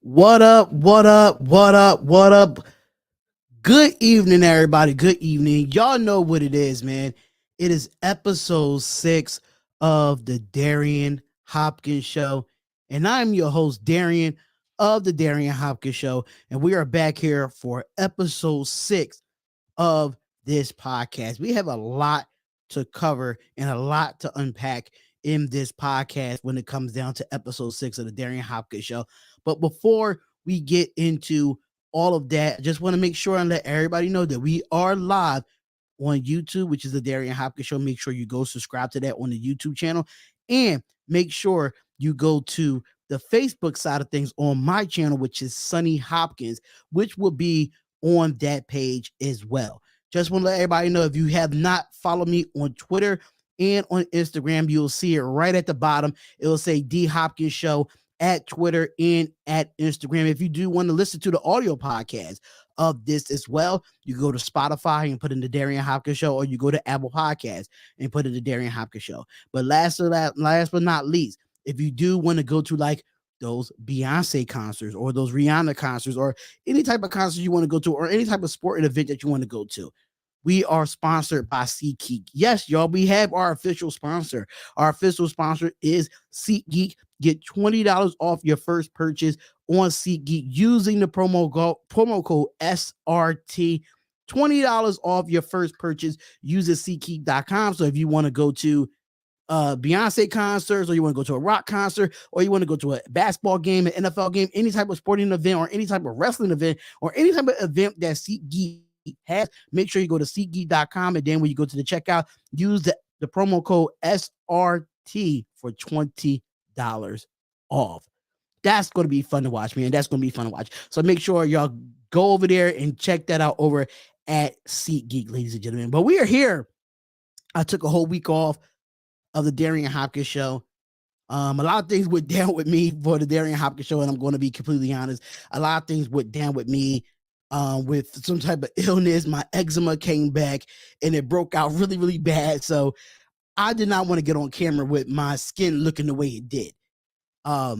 What up? What up? What up? What up? Good evening, everybody. Good evening. Y'all know what it is, man. It is episode 6 of the Darion Hopkins Show. And I'm your host, Darion of the Darion Hopkins Show. And we are back here for episode 6 of this podcast. We have a lot to cover and a lot to unpack in this podcast when it comes down to episode 6 of the Darion Hopkins Show. But before we get into all of that, I just want to make sure and let everybody know that we are live on YouTube, which is the Darion Hopkins Show. Make sure you go subscribe to that on the YouTube channel, and make sure you go to the Facebook side of things on my channel, which is Sonny Hopkins, which will be on that page as well. Just want to let everybody know, if you have not followed me on Twitter and on Instagram, you'll see it right at the bottom. It will say D Hopkins Show at Twitter and at Instagram. If you do want to listen to the audio podcast of this as well, you go to Spotify and put in the Darion Hopkins Show, or you go to Apple Podcasts and put in the Darion Hopkins Show. But last but not least, if you do want to go to like those Beyonce concerts or those Rihanna concerts or any type of concert you want to go to, or any type of sporting event that you want to go to, we are sponsored by SeatGeek. Yes, y'all, we have our official sponsor. Our official sponsor is SeatGeek. Get $20 off your first purchase on SeatGeek using the promo code SRT. $20 off your first purchase using SeatGeek.com. So if you want to go to Beyonce concerts, or you want to go to a rock concert, or you want to go to a basketball game, an NFL game, any type of sporting event, or any type of wrestling event, or any type of event that SeatGeek has, make sure you go to SeatGeek.com, and then when you go to the checkout, use the promo code SRT for $20 off. That's going to be fun to watch, man. That's going to be fun to watch. So make sure y'all go over there and check that out over at SeatGeek, ladies and gentlemen. But we are here. I took a whole week off of the Darion Hopkins Show. A lot of things went down with me for the Darion Hopkins Show, and I'm going to be completely honest. A lot of things went down with me with some type of illness. My eczema came back, and it broke out really, really bad. So I did not want to get on camera with my skin looking the way it did. I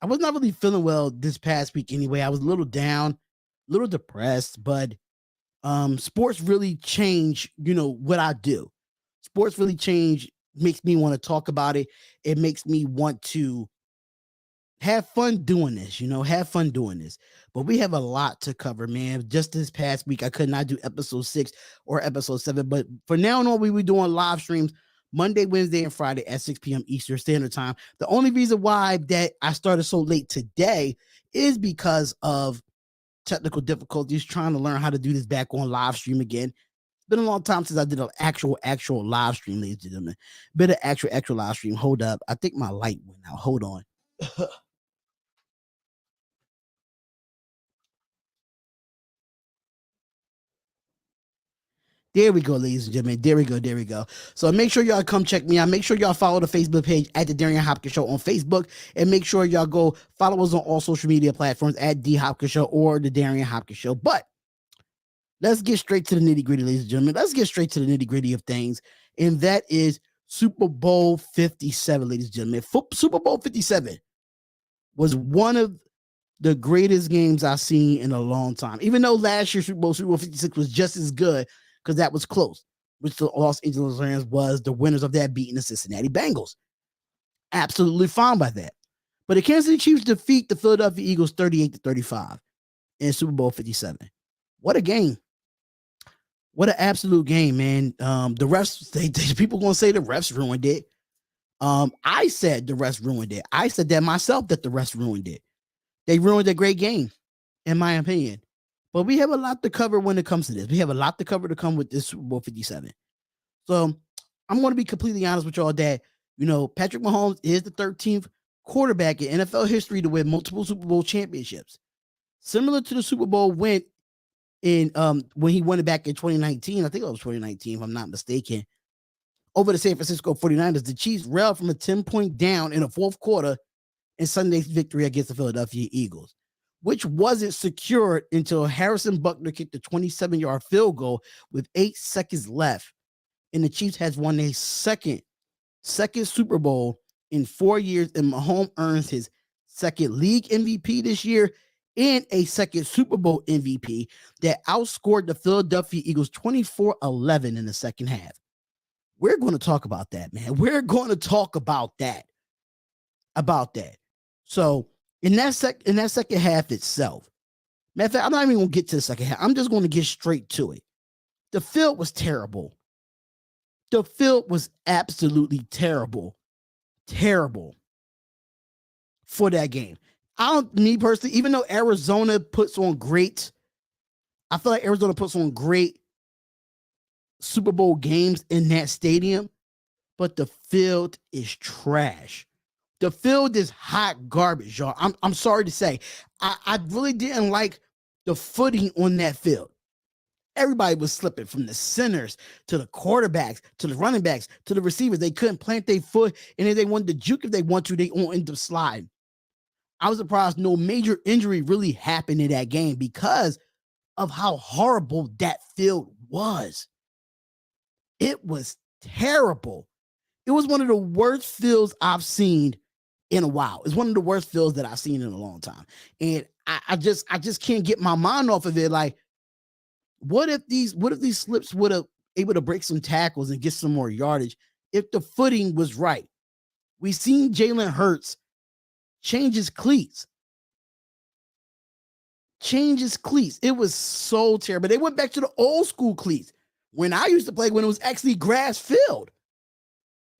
was not really feeling well this past week anyway. I was a little down, a little depressed, but sports really change, what I do. Sports really change, makes me want to talk about it. It makes me want to have fun doing this, have fun doing this. But we have a lot to cover, man. Just this past week, I could not do episode 6 or episode 7. But for now on, we were doing live streams Monday, Wednesday, and Friday at 6 p.m. Eastern Standard Time. The only reason why that I started so late today is because of technical difficulties, trying to learn how to do this back on live stream again. It's been a long time since I did an actual live stream, ladies and gentlemen. Been an actual live stream. Hold up. I think my light went out. Hold on. There we go, ladies and gentlemen. There we go. So make sure y'all come check me out. Make sure y'all follow the Facebook page at the Darion Hopkins Show on Facebook. And make sure y'all go follow us on all social media platforms at D Hopkins Show or the Darion Hopkins Show. But let's get straight to the nitty-gritty, ladies and gentlemen. Let's get straight to the nitty-gritty of things. And that is Super Bowl 57, ladies and gentlemen. Super Bowl 57 was one of the greatest games I've seen in a long time. Even though last year's Super Bowl 56 was just as good, because that was close, which the Los Angeles Rams was the winners of that, beating the Cincinnati Bengals. Absolutely fine by that. But the Kansas City Chiefs defeat the Philadelphia Eagles 38-35 in Super Bowl 57. What a game. What an absolute game, man. The refs, people going to say the refs ruined it. I said the refs ruined it. I said that myself, that the refs ruined it. They ruined a great game, in my opinion. But we have a lot to cover when it comes to this. We have a lot to cover to come with this Super Bowl 57. So I'm going to be completely honest with y'all that, Patrick Mahomes is the 13th quarterback in NFL history to win multiple Super Bowl championships. Similar to the Super Bowl win in when he won it back in 2019. I think it was 2019, if I'm not mistaken. Over the San Francisco 49ers, the Chiefs railed from a 10-point down in the fourth quarter in Sunday's victory against the Philadelphia Eagles, which wasn't secured until Harrison Butker kicked a 27-yard field goal with 8 seconds left. And the Chiefs has won a second Super Bowl in 4 years, and Mahomes earns his second league MVP this year and a second Super Bowl MVP that outscored the Philadelphia Eagles 24-11 in the second half. We're going to talk about that, man. We're going to talk about that. So in that second half itself, matter of fact, I'm not even going to get to the second half. I'm just going to get straight to it. The field was terrible. The field was absolutely terrible for that game. Me personally, even though Arizona puts on great, I feel like Arizona puts on great Super Bowl games in that stadium, but the field is trash. The field is hot garbage, y'all. I'm sorry to say. I really didn't like the footing on that field. Everybody was slipping, from the centers to the quarterbacks to the running backs to the receivers. They couldn't plant their foot, and if they wanted to juke if they want to, they won't end up sliding. I was surprised no major injury really happened in that game because of how horrible that field was. It was terrible. It was one of the worst fields I've seen in a while. It's one of the worst fields that I've seen in a long time. And I just can't get my mind off of it. Like, what if these slips would have able to break some tackles and get some more yardage if the footing was right? We seen Jalen Hurts change his cleats. It was so terrible. They went back to the old school cleats when I used to play, when it was actually grass filled.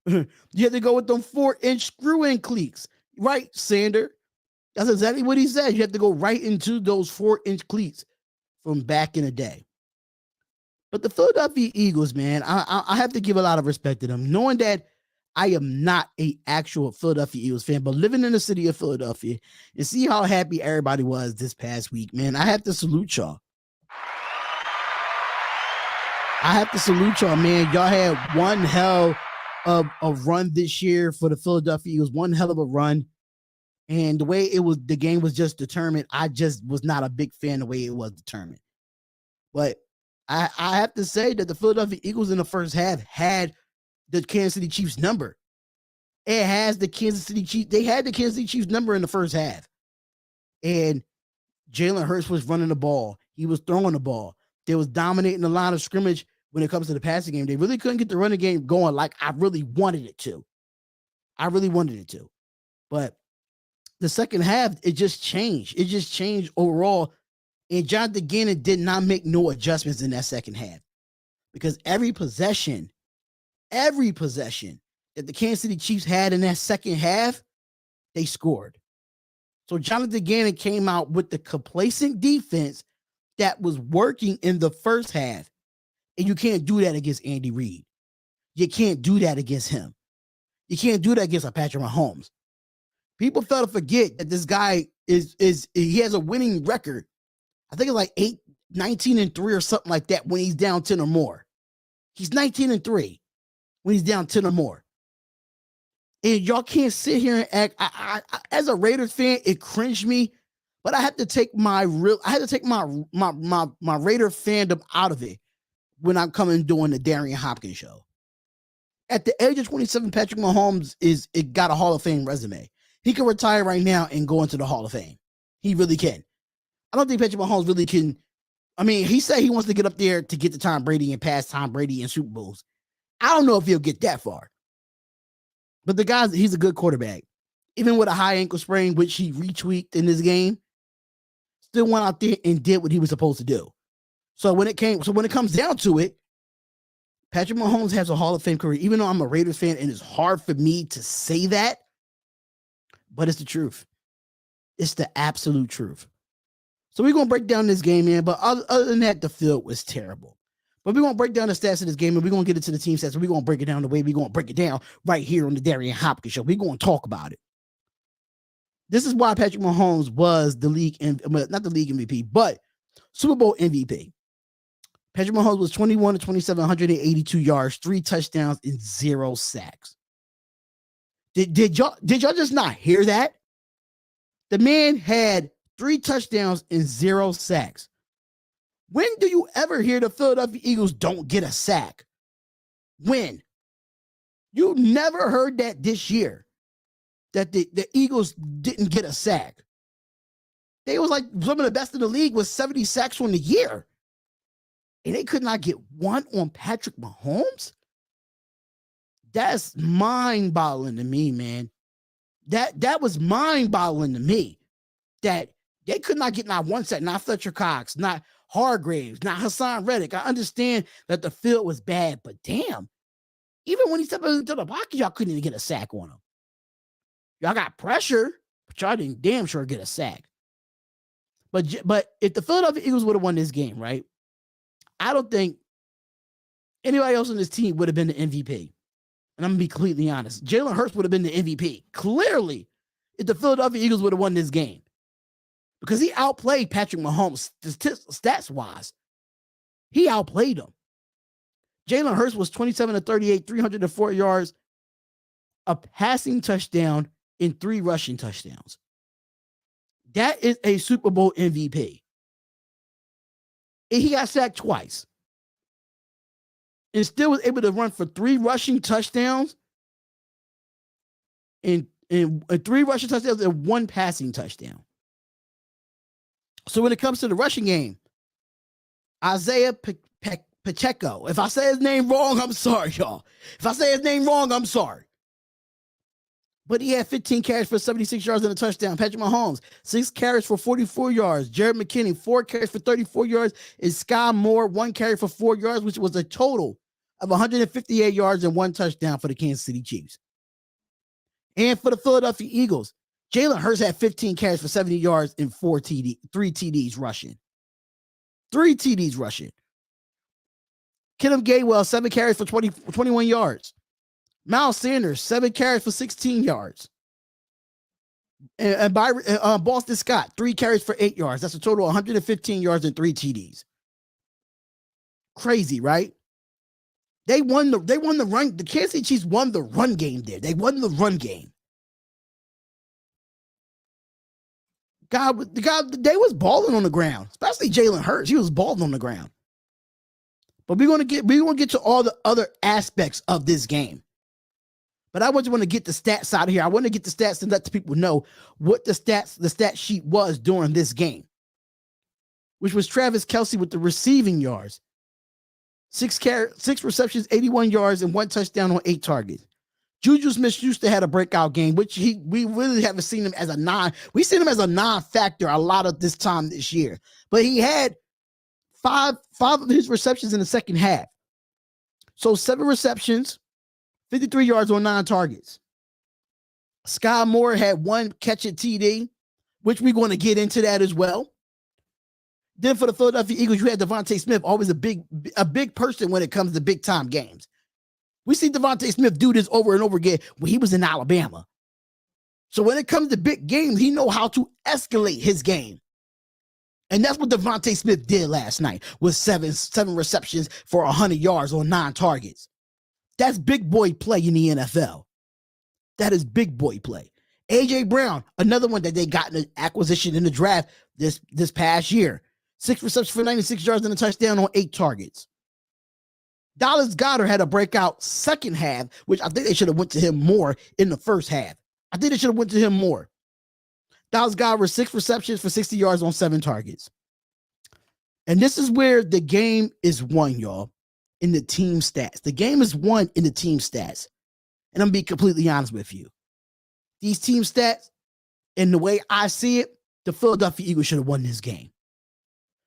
You had to go with them 4-inch screw-in cleats, right, Sander? That's exactly what he said. You have to go right into those 4-inch cleats from back in the day. But the Philadelphia Eagles, man, I have to give a lot of respect to them, knowing that I am not an actual Philadelphia Eagles fan, but living in the city of Philadelphia and see how happy everybody was this past week, man, I have to salute y'all. Man. Y'all had one hell of a run this year for the Philadelphia Eagles, one hell of a run. And the way the game was just determined, I just was not a big fan of the way it was determined. But I have to say that the Philadelphia Eagles in the first half had the Kansas City Chiefs number. It has the Kansas City Chiefs. They had the Kansas City Chiefs number in the first half. And Jalen Hurts was running the ball. He was throwing the ball. They was dominating the line of scrimmage when it comes to the passing game. They really couldn't get the running game going like I really wanted it to. But the second half, it just changed. It just changed overall. And Jonathan Gannon did not make no adjustments in that second half, because every possession that the Kansas City Chiefs had in that second half, they scored. So Jonathan Gannon came out with the complacent defense that was working in the first half. And you can't do that against Andy Reid. You can't do that against him. You can't do that against a Patrick Mahomes. People fail to forget that this guy he has a winning record. I think it's like 19-3 or something like that when he's down 10 or more. He's 19-3 when he's down 10 or more. And y'all can't sit here and act. I as a Raiders fan, it cringed me, but I had to take my Raider fandom out of it when I'm coming doing the Darion Hopkins show. At the age of 27, Patrick Mahomes got a Hall of Fame resume. He can retire right now and go into the Hall of Fame. He really can. I don't think Patrick Mahomes really can. I mean, he said he wants to get up there to get to Tom Brady and pass Tom Brady in Super Bowls. I don't know if he'll get that far. But he's a good quarterback. Even with a high ankle sprain, which he retweaked in this game, still went out there and did what he was supposed to do. So when it comes down to it, Patrick Mahomes has a Hall of Fame career, even though I'm a Raiders fan and it's hard for me to say that, but it's the truth. It's the absolute truth. So we're going to break down this game, man. But other than that, the field was terrible. But we're going to break down the stats of this game, and we're going to get into the team stats, and we're going to break it down the way we're going to break it down right here on the Darion Hopkins show. We're going to talk about it. This is why Patrick Mahomes was not the league MVP, but Super Bowl MVP. Patrick Mahomes was 21-27, 182 yards, 3 touchdowns, and 0 sacks. Did y'all just not hear that? The man had 3 touchdowns and 0 sacks. When do you ever hear the Philadelphia Eagles don't get a sack? When? You never heard that this year, that the Eagles didn't get a sack. They was like some of the best in the league with 70 sacks on the year. And they could not get one on Patrick Mahomes? That's mind-boggling to me, man. That was mind-boggling to me. That they could not get not one sack, not Fletcher Cox, not Hargraves, not Hassan Reddick. I understand that the field was bad, but damn, even when he stepped into the pocket, y'all couldn't even get a sack on him. Y'all got pressure, but y'all didn't damn sure get a sack. But if the Philadelphia Eagles would have won this game, right, I don't think anybody else on this team would have been the MVP. And I'm going to be completely honest. Jalen Hurts would have been the MVP. Clearly, if the Philadelphia Eagles would have won this game. Because he outplayed Patrick Mahomes stats-wise. He outplayed him. Jalen Hurts was 27 of 38, 304 yards, a passing touchdown, and 3 rushing touchdowns. That is a Super Bowl MVP. And he got sacked twice. And still was able to run for 3 rushing touchdowns and 3 rushing touchdowns and 1 passing touchdown. So when it comes to the rushing game, Isaiah Pacheco, if I say his name wrong, I'm sorry, y'all. If I say his name wrong, I'm sorry. But he had 15 carries for 76 yards and a touchdown. Patrick Mahomes, 6 carries for 44 yards. Jared McKinney, 4 carries for 34 yards. And Sky Moore, 1 carry for 4 yards, which was a total of 158 yards and 1 touchdown for the Kansas City Chiefs. And for the Philadelphia Eagles, Jalen Hurts had 15 carries for 70 yards and 3 TDs rushing. 3 TDs rushing. Kenneth Gainwell, 7 carries for 21 yards. Miles Sanders, 7 carries for 16 yards. And Boston Scott, 3 carries for 8 yards. That's a total of 115 yards and 3 TDs. Crazy, right? They won the run. The Kansas City Chiefs won the run game there. They won the run game. They was balling on the ground, especially Jalen Hurts. He was balling on the ground. But we're gonna get to all the other aspects of this game. But I just want to get the stats out of here. I want to get the stats and let the people know what the stat sheet was during this game, which was Travis Kelce with the receiving yards. 6 receptions, 81 yards, and 1 touchdown on 8 targets. Juju Smith-Schuster had a breakout game, which we really haven't seen him as we've seen him as a non-factor a lot of this time this year. But he had five of his receptions in the second half. So 7 receptions, 53 yards on 9 targets. Sky Moore had 1 catch at TD, which we're going to get into that as well. Then for the Philadelphia Eagles, you had Devontae Smith, always a big person when it comes to big time games. We see Devontae Smith do this over and over again when he was in Alabama. So when it comes to big games, he know how to escalate his game. And that's what Devontae Smith did last night with 7 receptions for 100 yards on 9 targets. That's big boy play in the NFL. That is big boy play. A.J. Brown, another one that they got in the acquisition in the draft this past year. 6 receptions for 96 yards and a touchdown on 8 targets. Dallas Goedert had a breakout second half, which I think they should have went to him more in the first half. I think they should have went to him more. Dallas Goedert, 6 receptions for 60 yards on 7 targets. And this is where the game is won, y'all, in the team stats. The game is won in the team stats. And I'm going to be completely honest with you. These team stats, and the way I see it, the Philadelphia Eagles should have won this game.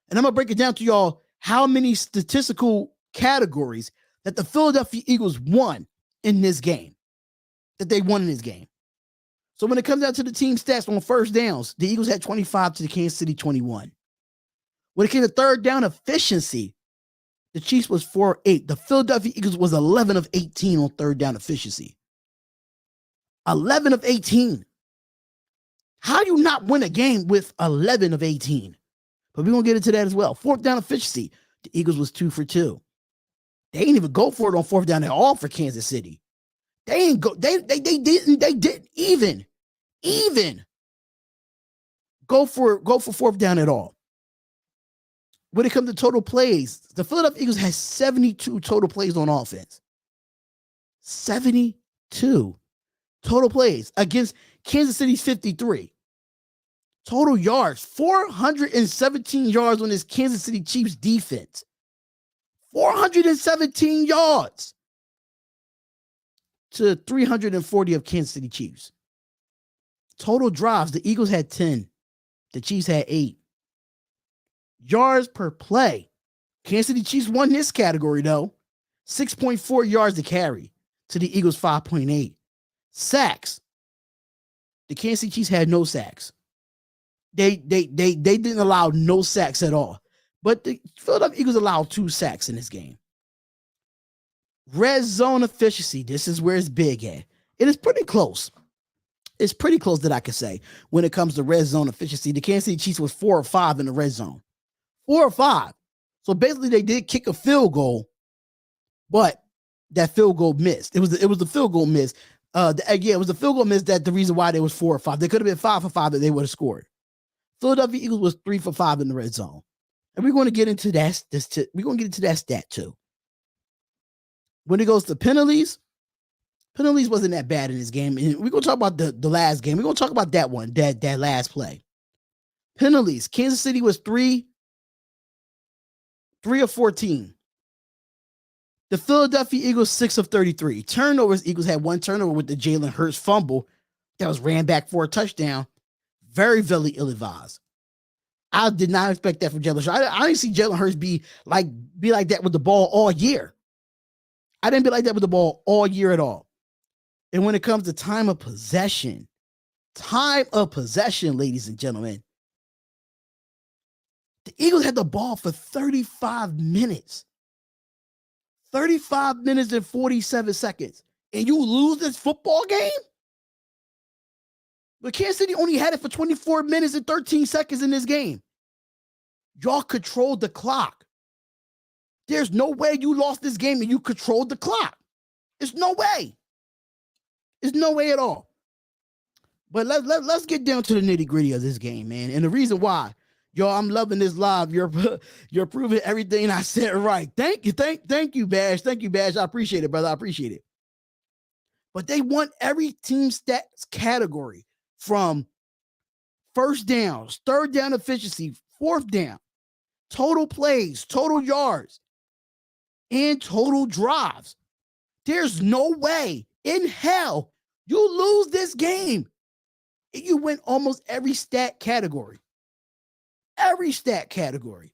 And I'm going to break it down to y'all how many statistical categories that the Philadelphia Eagles won in this game. That they won in this game. So when it comes down to the team stats on first downs, the Eagles had 25 to the Kansas City 21. When it came to third down efficiency, the Chiefs was 4-8. The Philadelphia Eagles was 11 of 18 on third down efficiency. 11 of 18. How do you not win a game with 11 of 18? But we're going to get into that as well. Fourth down efficiency, the Eagles was 2 for 2. They didn't even go for it on fourth down at all for Kansas City. They didn't even go for fourth down at all. When it comes to total plays, the Philadelphia Eagles has 72 total plays on offense. 72 total plays against Kansas City's 53. Total yards, 417 yards on this Kansas City Chiefs defense. 417 yards to 340 of Kansas City Chiefs. Total drives, the Eagles had 10. The Chiefs had 8. Yards per play. Kansas City Chiefs won this category, though. 6.4 yards to carry to the Eagles' 5.8. Sacks. The Kansas City Chiefs had no sacks. They didn't allow no sacks at all. But the Philadelphia Eagles allowed 2 sacks in this game. Red zone efficiency. This is where it's big at. It is pretty close. It's pretty close that I could say when it comes to red zone efficiency. The Kansas City Chiefs was 4 or 5 in the red zone. 4 or 5. So basically they did kick a field goal, but that field goal missed. It was the field goal miss. It was the field goal miss that the reason why they was 4 or 5. They could have been 5 for 5 that they would have scored. Philadelphia Eagles was 3 for 5 in the red zone. And we're going to get into that. We're going to get into that stat too. When it goes to penalties wasn't that bad in this game. And we're going to talk about the last game. We're going to talk about that one, that last play. Penalties. Kansas City was 3 of 14. The Philadelphia Eagles, 6 of 33. Turnovers, Eagles had 1 turnover with the Jalen Hurts fumble that was ran back for a touchdown. Very, very ill-advised. I did not expect that from Jalen Hurts. I didn't see Jalen Hurts be like that with the ball all year. I didn't be like that with the ball all year at all. And when it comes to time of possession, ladies and gentlemen, the Eagles had the ball for 35 minutes. 35 minutes and 47 seconds. And you lose this football game? But Kansas City only had it for 24 minutes and 13 seconds in this game. Y'all controlled the clock. There's no way you lost this game and you controlled the clock. There's no way. There's no way at all. But let's get down to the nitty-gritty of this game, man. And the reason why, y'all, I'm loving this live. You're proving everything I said right. Thank you, Bash. Thank you, Bash. I appreciate it, brother. I appreciate it. But they won every team stats category from first downs, third down efficiency, fourth down, total plays, total yards, and total drives. There's no way in hell you lose this game. You win almost every stat category. Every stat category.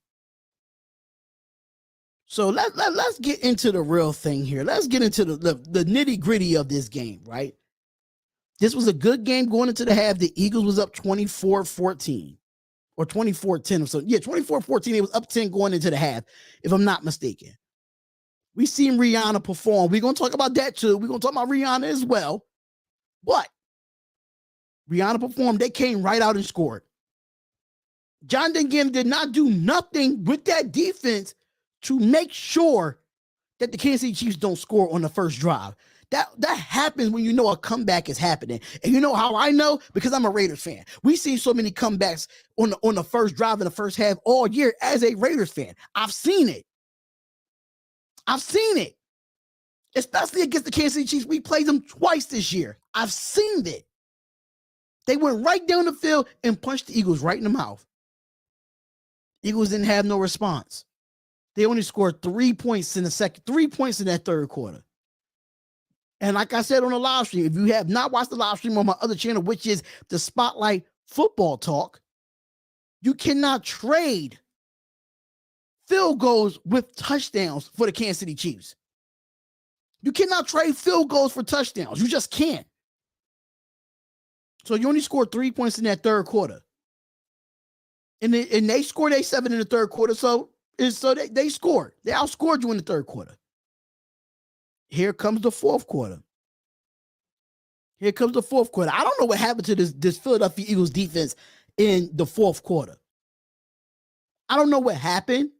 So let's get into the real thing here. Let's get into the nitty-gritty of this game, right? This was a good game going into the half. The Eagles was up 24-14 or 24-10 or so. Yeah, 24-14. It was up 10 going into the half, if I'm not mistaken. We seen Rihanna perform. We're going to talk about that too. We're going to talk about Rihanna as well. But Rihanna performed. They came right out and scored. Jonathan Gannon did not do nothing with that defense to make sure that the Kansas City Chiefs don't score on the first drive. That happens when you know a comeback is happening. And you know how I know? Because I'm a Raiders fan. We've seen so many comebacks on the first drive in the first half all year as a Raiders fan. I've seen it. Especially against the Kansas City Chiefs. We played them twice this year. I've seen it. They went right down the field and punched the Eagles right in the mouth. Eagles didn't have no response. They only scored 3 points in the second, 3 points in that third quarter. And like I said on the live stream, if you have not watched the live stream on my other channel, which is the Spotlight Football Talk, you cannot trade field goals with touchdowns for the Kansas City Chiefs. You cannot trade field goals for touchdowns. You just can't. So you only scored 3 points in that third quarter. And they scored 7 in the third quarter. So they scored. They outscored you in the third quarter. Here comes the fourth quarter. I don't know what happened to this Philadelphia Eagles defense in the fourth quarter. I don't know what happened,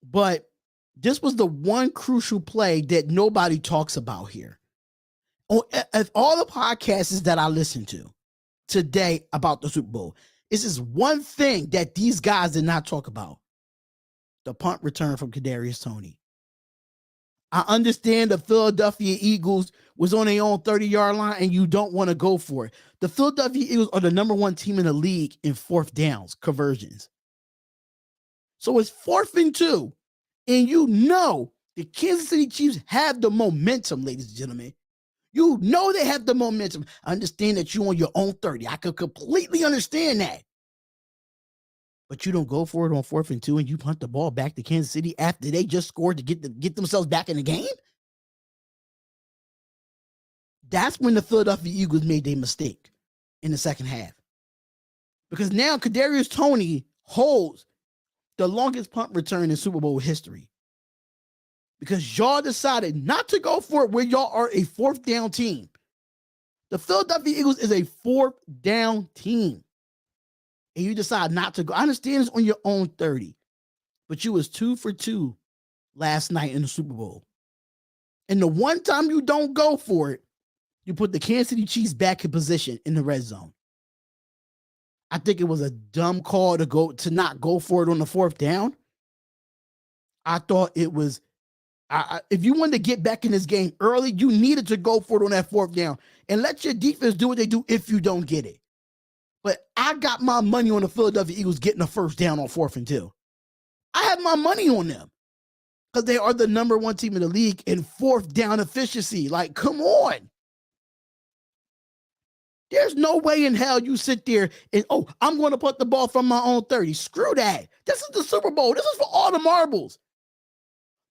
but this was the one crucial play that nobody talks about here. All the podcasts that I listened to today about the Super Bowl, this is one thing that these guys did not talk about. The punt return from Kadarius Toney. I understand the Philadelphia Eagles was on their own 30-yard line and you don't want to go for it. The Philadelphia Eagles are the number 1 team in the league in fourth downs conversions. So it's 4th and 2. And you know the Kansas City Chiefs have the momentum, ladies and gentlemen. You know they have the momentum. I understand that you're on your own 30. I could completely understand that. But you don't go for it on 4th and 2 and you punt the ball back to Kansas City after they just scored to get themselves back in the game? That's when the Philadelphia Eagles made their mistake in the second half. Because now Kadarius Toney holds the longest punt return in Super Bowl history. Because y'all decided not to go for it when y'all are a 4th down team. The Philadelphia Eagles is a 4th down team. And you decide not to go. I understand it's on your own 30. But you was 2 for 2 last night in the Super Bowl. And the one time you don't go for it, you put the Kansas City Chiefs back in position in the red zone. I think it was a dumb call to not go for it on the 4th down. I thought it was, if you wanted to get back in this game early, you needed to go for it on that 4th down and let your defense do what they do if you don't get it. But I got my money on the Philadelphia Eagles getting a 1st down on 4th and 2. I have my money on them because they are the number 1 team in the league in 4th down efficiency. Like, come on. There's no way in hell you sit there and, I'm going to put the ball from my own 30. Screw that. This is the Super Bowl. This is for all the marbles.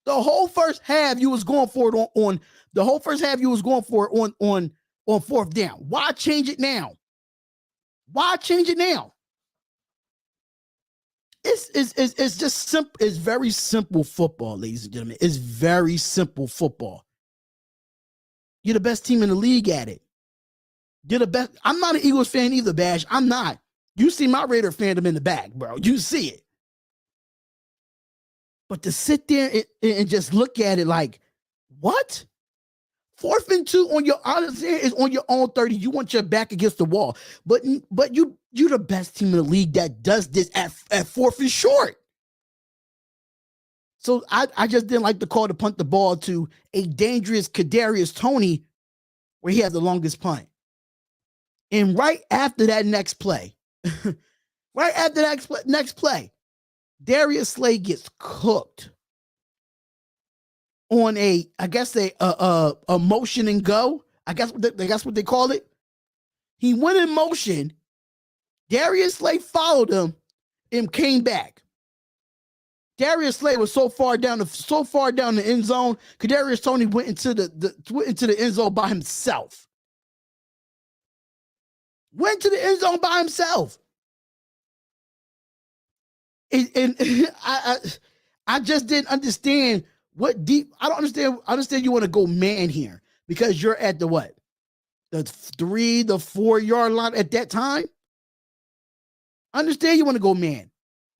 The whole first half you was going for it on 4th down. Why change it now? Why change it now? It's just simple. It's very simple football, ladies and gentlemen. It's very simple football. You're the best team in the league at it. You're the best. I'm not an Eagles fan either, Bash. I'm not. You see my Raider fandom in the back, bro. You see it. But to sit there and just look at it like, what? 4th and 2 on your is on your own 30. You want your back against the wall. But you're the best team in the league that does this at 4th and short. So I just didn't like the call to punt the ball to a dangerous Kadarius Toney where he had the longest punt. And right after that next play, Darius Slay gets cooked on a motion and go. I guess that's what they call it. He went in motion. Darius Slay followed him and came back. Darius Slay was so far down the end zone. Kadarius Toney went into the end zone by himself. Went to the end zone by himself. And I just didn't understand what deep. I don't understand. I understand you want to go man here because you're at the what? The 3, the 4-yard line at that time. I understand you want to go man.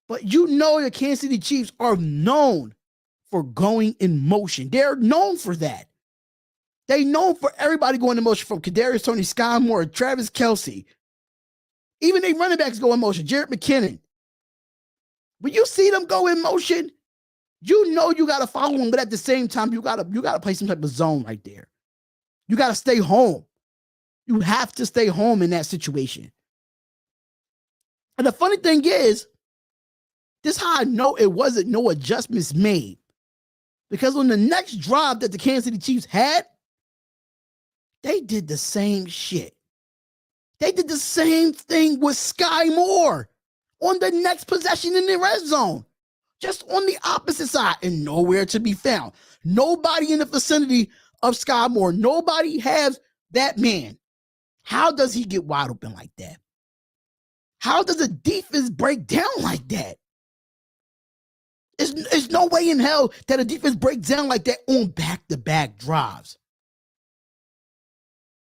But you know the Kansas City Chiefs are known for going in motion. They're known for that. They known for everybody going in motion from Kadarius Toney, Sky Moore, Travis Kelce. Even they running backs go in motion. Jarrett McKinnon. When you see them go in motion, you know you got to follow them. But at the same time, you got to play some type of zone right there. You got to stay home. You have to stay home in that situation. And the funny thing is, this is how I know it wasn't no adjustments made. Because on the next drive that the Kansas City Chiefs had, they did the same shit. They did the same thing with Sky Moore on the next possession in the red zone. Just on the opposite side and nowhere to be found. Nobody in the vicinity of Sky Moore. Nobody has that man. How does he get wide open like that? How does a defense break down like that? There's no way in hell that a defense breaks down like that on back-to-back drives.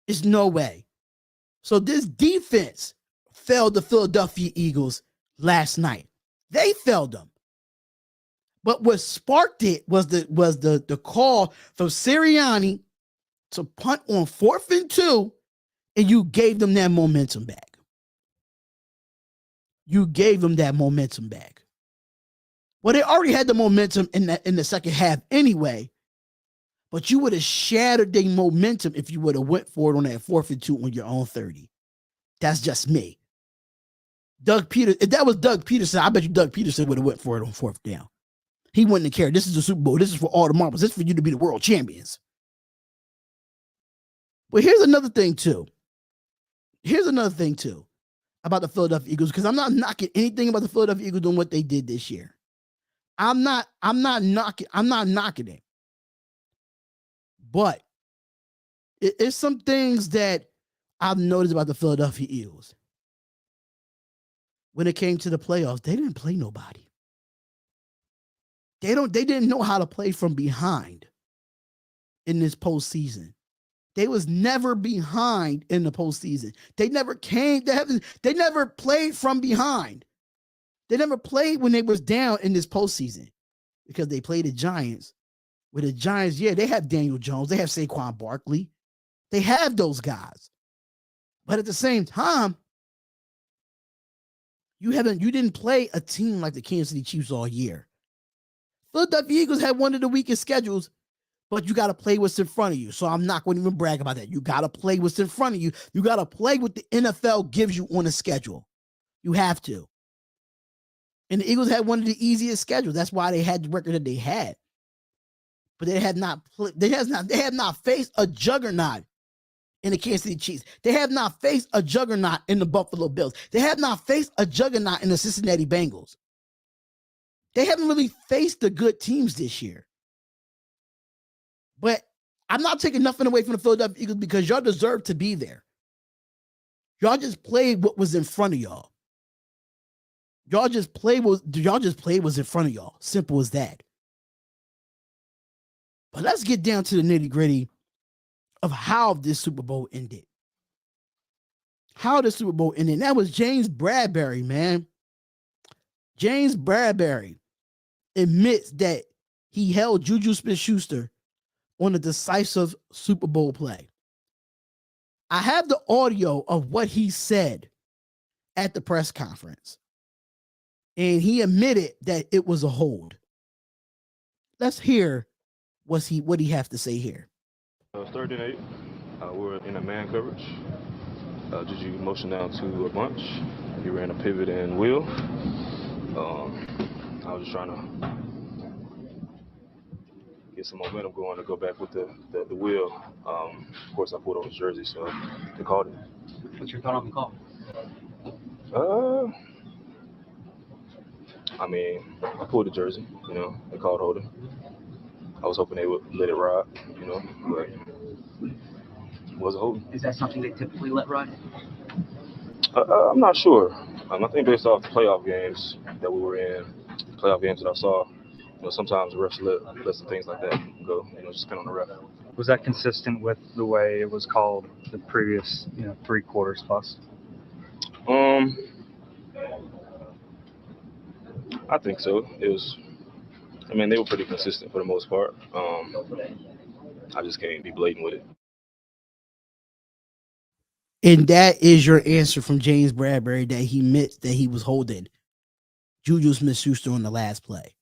There's no way. So this defense failed the Philadelphia Eagles last night. They failed them. But what sparked it was the call from Sirianni to punt on 4th and 2, and you gave them that momentum back. You gave them that momentum back. Well, they already had the momentum in the second half anyway. But you would have shattered their momentum if you would have went for it on that 4th and 2 on your own 30. That's just me. If that was Doug Peterson, I bet you Doug Peterson would have went for it on 4th down. He wouldn't have cared. This is the Super Bowl. This is for all the marbles. This is for you to be the world champions. But here's another thing too. About the Philadelphia Eagles, because I'm not knocking anything about the Philadelphia Eagles doing what they did this year. I'm not knocking it. But it's some things that I've noticed about the Philadelphia Eagles. When it came to the playoffs, they didn't play nobody. They didn't know how to play from behind in this postseason. They was never behind in the postseason. They never came. They never played from behind. They never played when they was down in this postseason because they played the Giants. With the Giants, yeah, they have Daniel Jones. They have Saquon Barkley. They have those guys. But at the same time, you didn't play a team like the Kansas City Chiefs all year. Philadelphia Eagles had one of the weakest schedules, but you got to play what's in front of you. So I'm not going to even brag about that. You got to play what's in front of you. You got to play what the NFL gives you on a schedule. You have to. And the Eagles had one of the easiest schedules. That's why they had the record that they had. But they have not faced a juggernaut in the Kansas City Chiefs. They have not faced a juggernaut in the Buffalo Bills. They have not faced a juggernaut in the Cincinnati Bengals. They haven't really faced the good teams this year. But I'm not taking nothing away from the Philadelphia Eagles because y'all deserve to be there. Y'all just played what was in front of y'all. Y'all just played what's in front of y'all. Simple as that. But let's get down to the nitty-gritty of how this Super Bowl ended. And that was James Bradberry, man. James Bradberry admits that he held Juju Smith-Schuster on a decisive Super Bowl play. I have the audio of what he said at the press conference. And he admitted that it was a hold. Let's hear what he have to say here. 3rd and 8. We were in a man coverage. Juju motioned down to a bunch. He ran a pivot and wheel. I was just trying to get some momentum going to go back with the wheel. Of course, I pulled on his jersey, so they called it. What's your thought on the call? I pulled the jersey. They called holding. I was hoping they would let it ride, but it wasn't holding. Is that something they typically let ride? I'm not sure. I think based off the playoff games that we were in, playoff games that I saw, sometimes the refs let some things like that go, just depend on the ref. Was that consistent with the way it was called the previous, 3 quarters plus? I think so. It was. They were pretty consistent for the most part. I just can't be blatant with it. And that is your answer from James Bradberry, that he admits that he was holding Juju Smith-Schuster on the last play.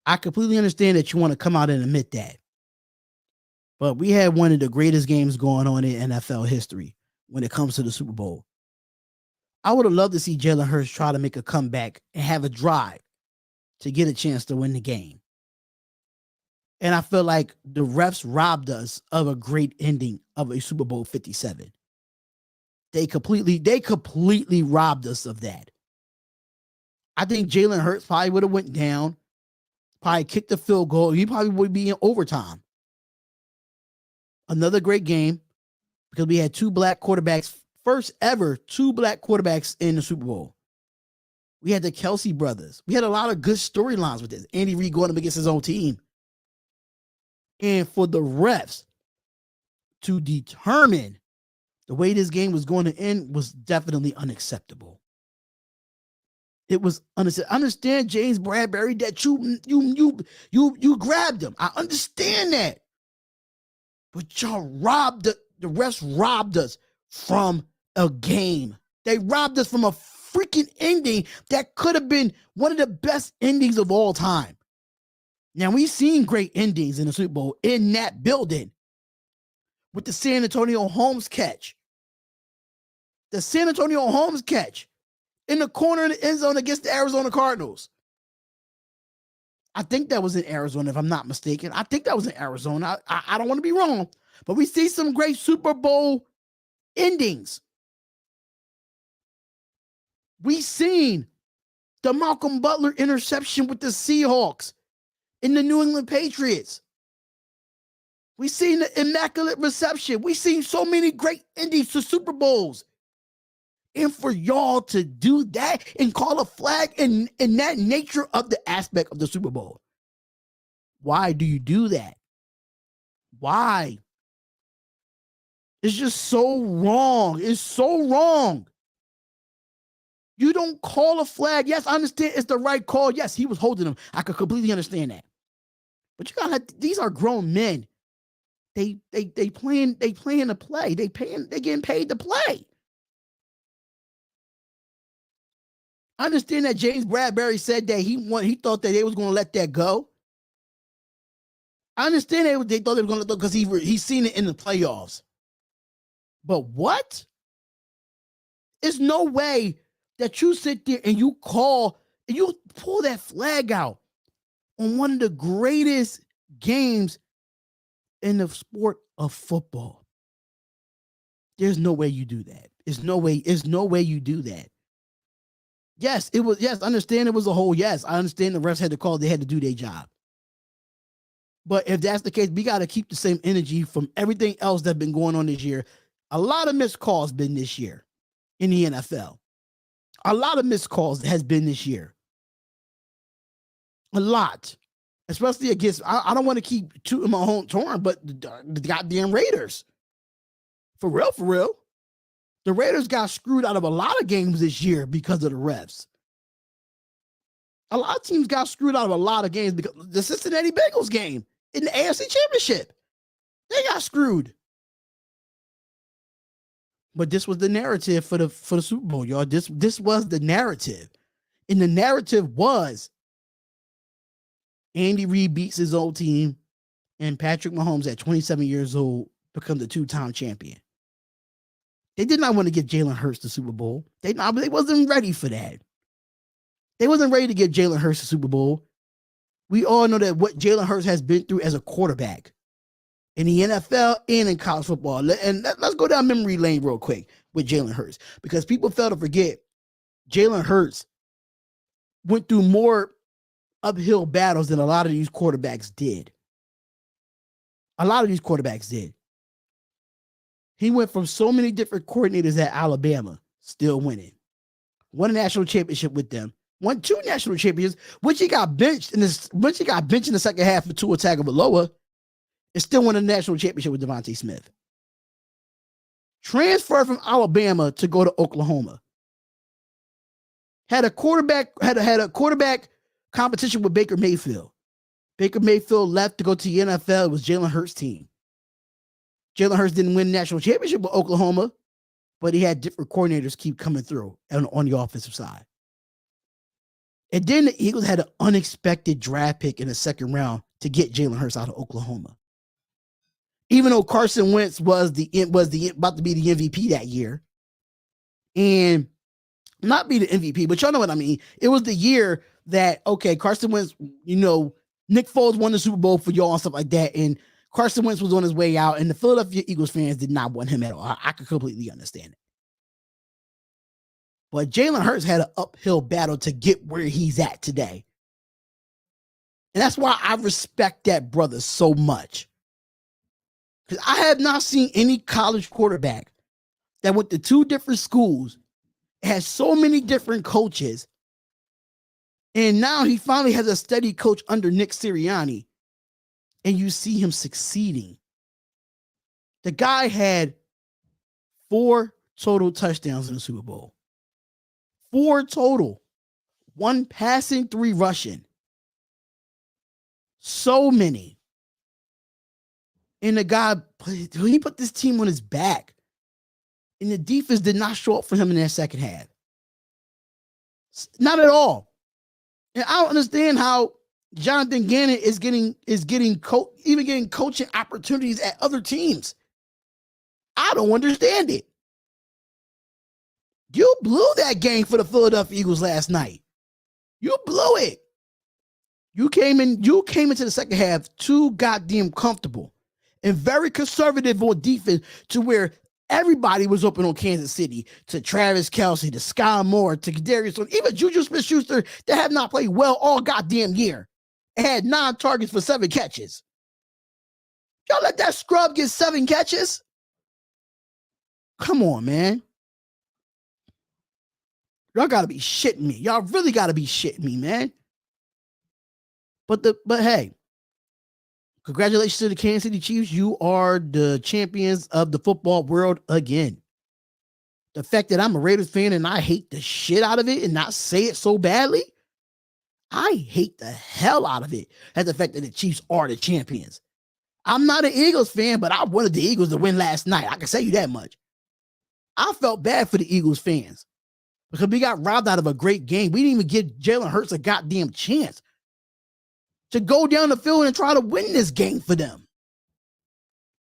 I completely understand that you want to come out and admit that. But we had one of the greatest games going on in NFL history when it comes to the Super Bowl. I would have loved to see Jalen Hurts try to make a comeback and have a drive to get a chance to win the game. And I feel like the refs robbed us of a great ending of a Super Bowl 57. They completely robbed us of that. I think Jalen Hurts probably would have went down, probably kicked the field goal. He probably would be in overtime. Another great game because we had 2 black quarterbacks, first ever 2 black quarterbacks in the Super Bowl. We had the Kelsey brothers. We had a lot of good storylines with this. Andy Reid going up against his own team. And for the refs to determine the way this game was going to end was definitely unacceptable. It was unacceptable. I understand, James Bradberry, that you grabbed him. I understand that. But y'all robbed the refs robbed us from a game. They robbed us from a freaking ending that could have been one of the best endings of all time. Now, we've seen great endings in the Super Bowl in that building with the San Antonio Holmes catch. The San Antonio Holmes catch in the corner of the end zone against the Arizona Cardinals. I think that was in Arizona, if I'm not mistaken. I think that was in Arizona. I don't want to be wrong, but we see some great Super Bowl endings. We seen the Malcolm Butler interception with the Seahawks in the New England Patriots. We seen the immaculate reception. We seen so many great endings to Super Bowls. And for y'all to do that and call a flag in that nature of the aspect of the Super Bowl. Why do you do that? Why? It's just so wrong. It's so wrong. You don't call a flag. Yes, I understand it's the right call. Yes, he was holding him. I could completely understand that. But you gotta, these are grown men. They playing to play. They getting paid to play. I understand that James Bradberry said that he thought that they was going to let that go. I understand they thought they were going to let it go because he's seen it in the playoffs. But what? There's no way that you sit there and you pull that flag out on one of the greatest games in the sport of football. There's no way you do that. There's no way you do that. Yes, it was. Yes, I understand it was a whole. Yes, I understand the refs had to call. They had to do their job. But if that's the case, we got to keep the same energy from everything else that's been going on this year. A lot of missed calls been this year in the NFL. A lot of missed calls has been this year. A lot. Especially against, I don't want to keep tooting my own horn, but the goddamn Raiders. For real. The Raiders got screwed out of a lot of games this year because of the refs. A lot of teams got screwed out of a lot of games because the Cincinnati Bengals game in the AFC Championship, they got screwed. But this was the narrative for the Super Bowl, y'all. This was the narrative. And the narrative was Andy Reid beats his old team and Patrick Mahomes at 27 years old becomes the two-time champion. They did not want to give Jalen Hurts the Super Bowl. They wasn't ready for that. They wasn't ready to give Jalen Hurts the Super Bowl. We all know that what Jalen Hurts has been through as a quarterback in the NFL and in college football. And let's go down memory lane real quick with Jalen Hurts, because people fail to forget Jalen Hurts went through more uphill battles than a lot of these quarterbacks did. He went from so many different coordinators at Alabama, still winning. Won a national championship with them. Won 2 national champions, which he got benched in the second half for Tua Tagovailoa, and still won a national championship with Devontae Smith. Transferred from Alabama to go to Oklahoma. Had a quarterback competition with Baker Mayfield. Baker Mayfield left to go to the NFL. It was Jalen Hurts' team. Jalen Hurts didn't win the national championship with Oklahoma, but he had different coordinators keep coming through on the offensive side. And then the Eagles had an unexpected draft pick in the second round to get Jalen Hurts out of Oklahoma. Even though Carson Wentz was about to be the MVP that year, and not be the MVP, but y'all know what I mean. It was the year that, okay, Carson Wentz, Nick Foles won the Super Bowl for y'all and stuff like that, and Carson Wentz was on his way out, and the Philadelphia Eagles fans did not want him at all. I could completely understand it. But Jalen Hurts had an uphill battle to get where he's at today. And that's why I respect that brother so much. Because I have not seen any college quarterback that went to 2 different schools, has so many different coaches, and now he finally has a steady coach under Nick Sirianni, and you see him succeeding. The guy had 4 total touchdowns in the Super Bowl. 4 total. 1 passing, 3 rushing. So many. And the guy, he put this team on his back. And the defense did not show up for him in that second half. Not at all. And I don't understand how Jonathan Gannon is getting even getting coaching opportunities at other teams. I don't understand it. You blew that game for the Philadelphia Eagles last night. You blew it. You came into the second half too goddamn comfortable and very conservative on defense to where everybody was open on Kansas City, to Travis Kelce, to Sky Moore, to Darion, even Juju Smith-Schuster that have not played well all goddamn year. It had 9 targets for 7 catches. Y'all let that scrub get 7 catches? Come on, man. Y'all gotta be shitting me. Y'all really gotta be shitting me, man. But hey, congratulations to the Kansas City Chiefs. You are the champions of the football world again. The fact that I'm a Raiders fan and I hate the shit out of it and not say it so badly, I hate the hell out of it. That's the fact that the Chiefs are the champions. I'm not an Eagles fan, but I wanted the Eagles to win last night. I can say you that much. I felt bad for the Eagles fans because we got robbed out of a great game. We didn't even give Jalen Hurts a goddamn chance to go down the field and try to win this game for them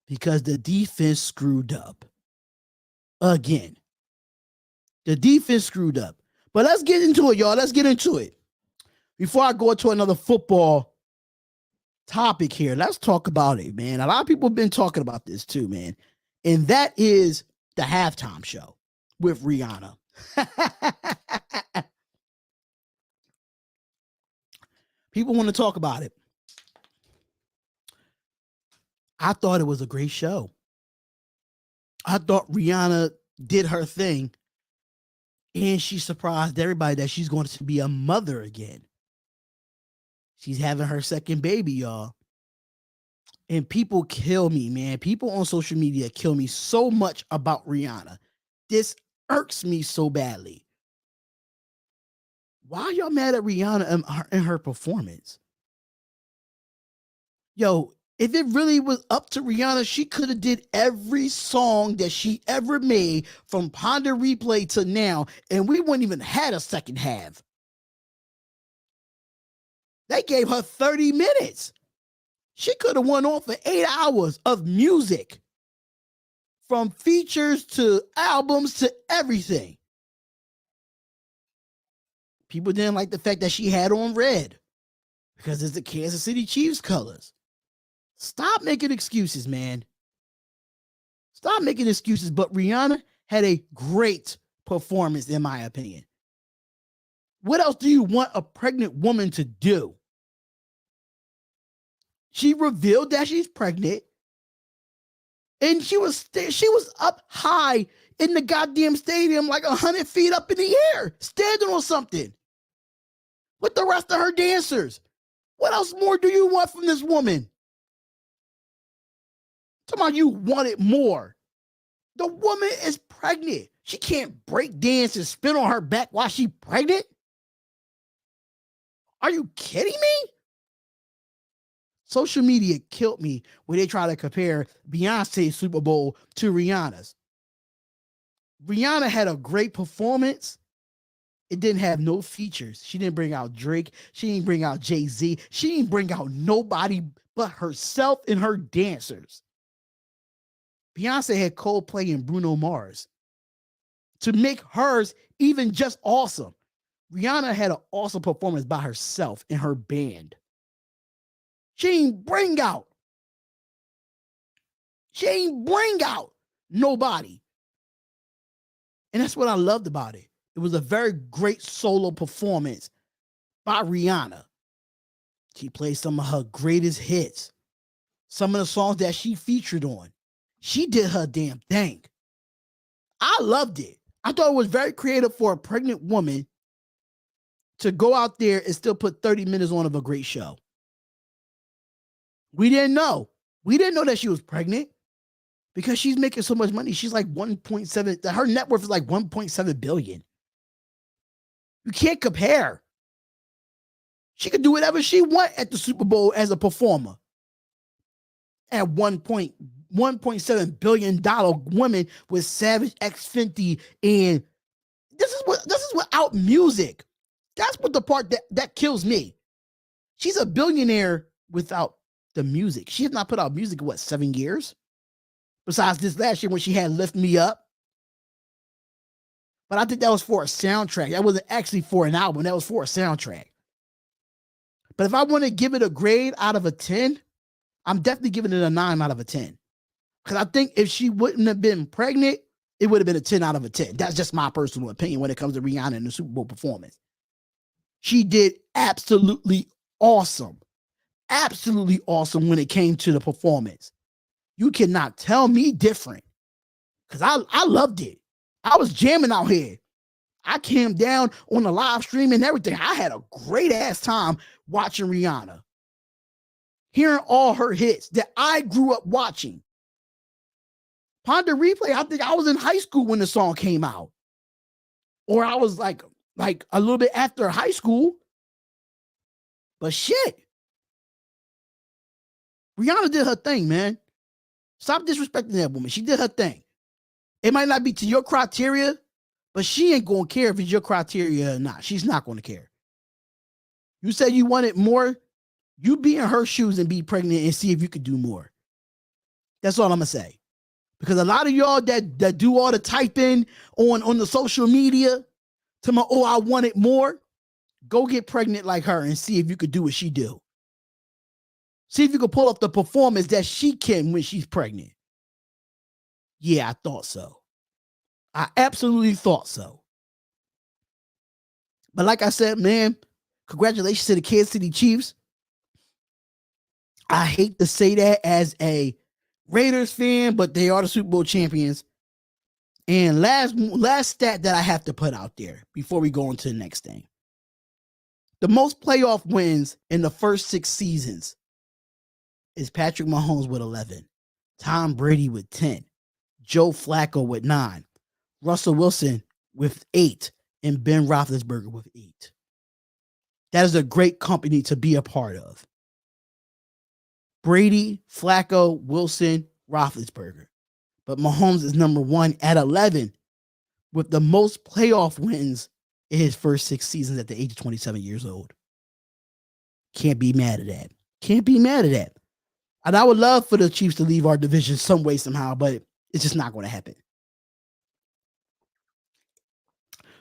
because the defense screwed up again. The defense screwed up. But let's get into it, y'all. Let's get into it. Before I go into another football topic here, let's talk about it, man. A lot of people have been talking about this too, man. And that is the halftime show with Rihanna. People want to talk about it. I thought it was a great show. I thought Rihanna did her thing, and she surprised everybody that she's going to be a mother again. She's having her second baby, y'all. And people kill me, man. People on social media kill me so much about Rihanna. This irks me so badly. Why are y'all mad at Rihanna and her performance? Yo, if it really was up to Rihanna, she could have did every song that she ever made from Ponder Replay to now, and we wouldn't even had a second half. They gave her 30 minutes. She could have went on for 8 hours of music, from features to albums to everything. People didn't like the fact that she had on red because it's the Kansas City Chiefs colors. Stop making excuses, man. Stop making excuses. But Rihanna had a great performance, in my opinion. What else do you want a pregnant woman to do? She revealed that she's pregnant, and she was up high in the goddamn stadium, like 100 feet up in the air, standing on something with the rest of her dancers. What else more do you want from this woman? Talking about you wanted more. The woman is pregnant. She can't break dance and spin on her back while she's pregnant. Are you kidding me? Social media killed me when they try to compare Beyonce's Super Bowl to Rihanna's. Rihanna had a great performance. It didn't have no features. She didn't bring out Drake. She didn't bring out Jay-Z. She didn't bring out nobody but herself and her dancers. Beyonce had Coldplay and Bruno Mars to make hers even just awesome. Rihanna had an awesome performance by herself and her band. She ain't bring out nobody. And that's what I loved about it. It was a very great solo performance by Rihanna. She played some of her greatest hits, some of the songs that she featured on. She did her damn thing. I loved it. I thought it was very creative for a pregnant woman to go out there and still put 30 minutes on of a great show. We didn't know. We didn't know that she was pregnant because she's making so much money. She's like 1.7. Her net worth is like 1.7 billion. You can't compare. She could do whatever she wants at the Super Bowl as a performer. At $1.7 billion woman with Savage X50, and this is without music. That's what the part that kills me. She's a billionaire without the music. She has not put out music in what, 7 years? Besides this last year when she had Lift Me Up. But I think that was for a soundtrack. That wasn't actually for an album. That was for a soundtrack. But if I want to give it a grade out of a 10, I'm definitely giving it a 9 out of a 10. Because I think if she wouldn't have been pregnant, it would have been a 10 out of a 10. That's just my personal opinion when it comes to Rihanna and the Super Bowl performance. She did absolutely awesome. Absolutely awesome when it came to the performance. You cannot tell me different. Because I loved it. I was jamming out here. I came down on the live stream and everything. I had a great ass time watching Rihanna. Hearing all her hits that I grew up watching. Upon the replay, I think I was in high school when the song came out. Or I was like a little bit after high school. But shit. Rihanna did her thing, man. Stop disrespecting that woman. She did her thing. It might not be to your criteria, but she ain't going to care if it's your criteria or not. She's not going to care. You said you wanted more. You be in her shoes and be pregnant and see if you could do more. That's all I'm going to say. Because a lot of y'all that do all the typing on the social media, to my, oh, I wanted more, go get pregnant like her and see if you could do what she do. See if you could pull up the performance that she can when she's pregnant. Yeah, I thought so. I absolutely thought so. But like I said, man, congratulations to the Kansas City Chiefs. I hate to say that as a Raiders fan, but they are the Super Bowl champions. And last stat that I have to put out there before we go on to the next thing. The most playoff wins in the first 6 seasons is Patrick Mahomes with 11, Tom Brady with 10, Joe Flacco with 9, Russell Wilson with 8, and Ben Roethlisberger with 8. That is a great company to be a part of. Brady, Flacco, Wilson, Roethlisberger. But Mahomes is number 1 at 11 with the most playoff wins in his first 6 seasons at the age of 27 years old. Can't be mad at that. Can't be mad at that. And I would love for the Chiefs to leave our division some way, somehow, but it's just not going to happen.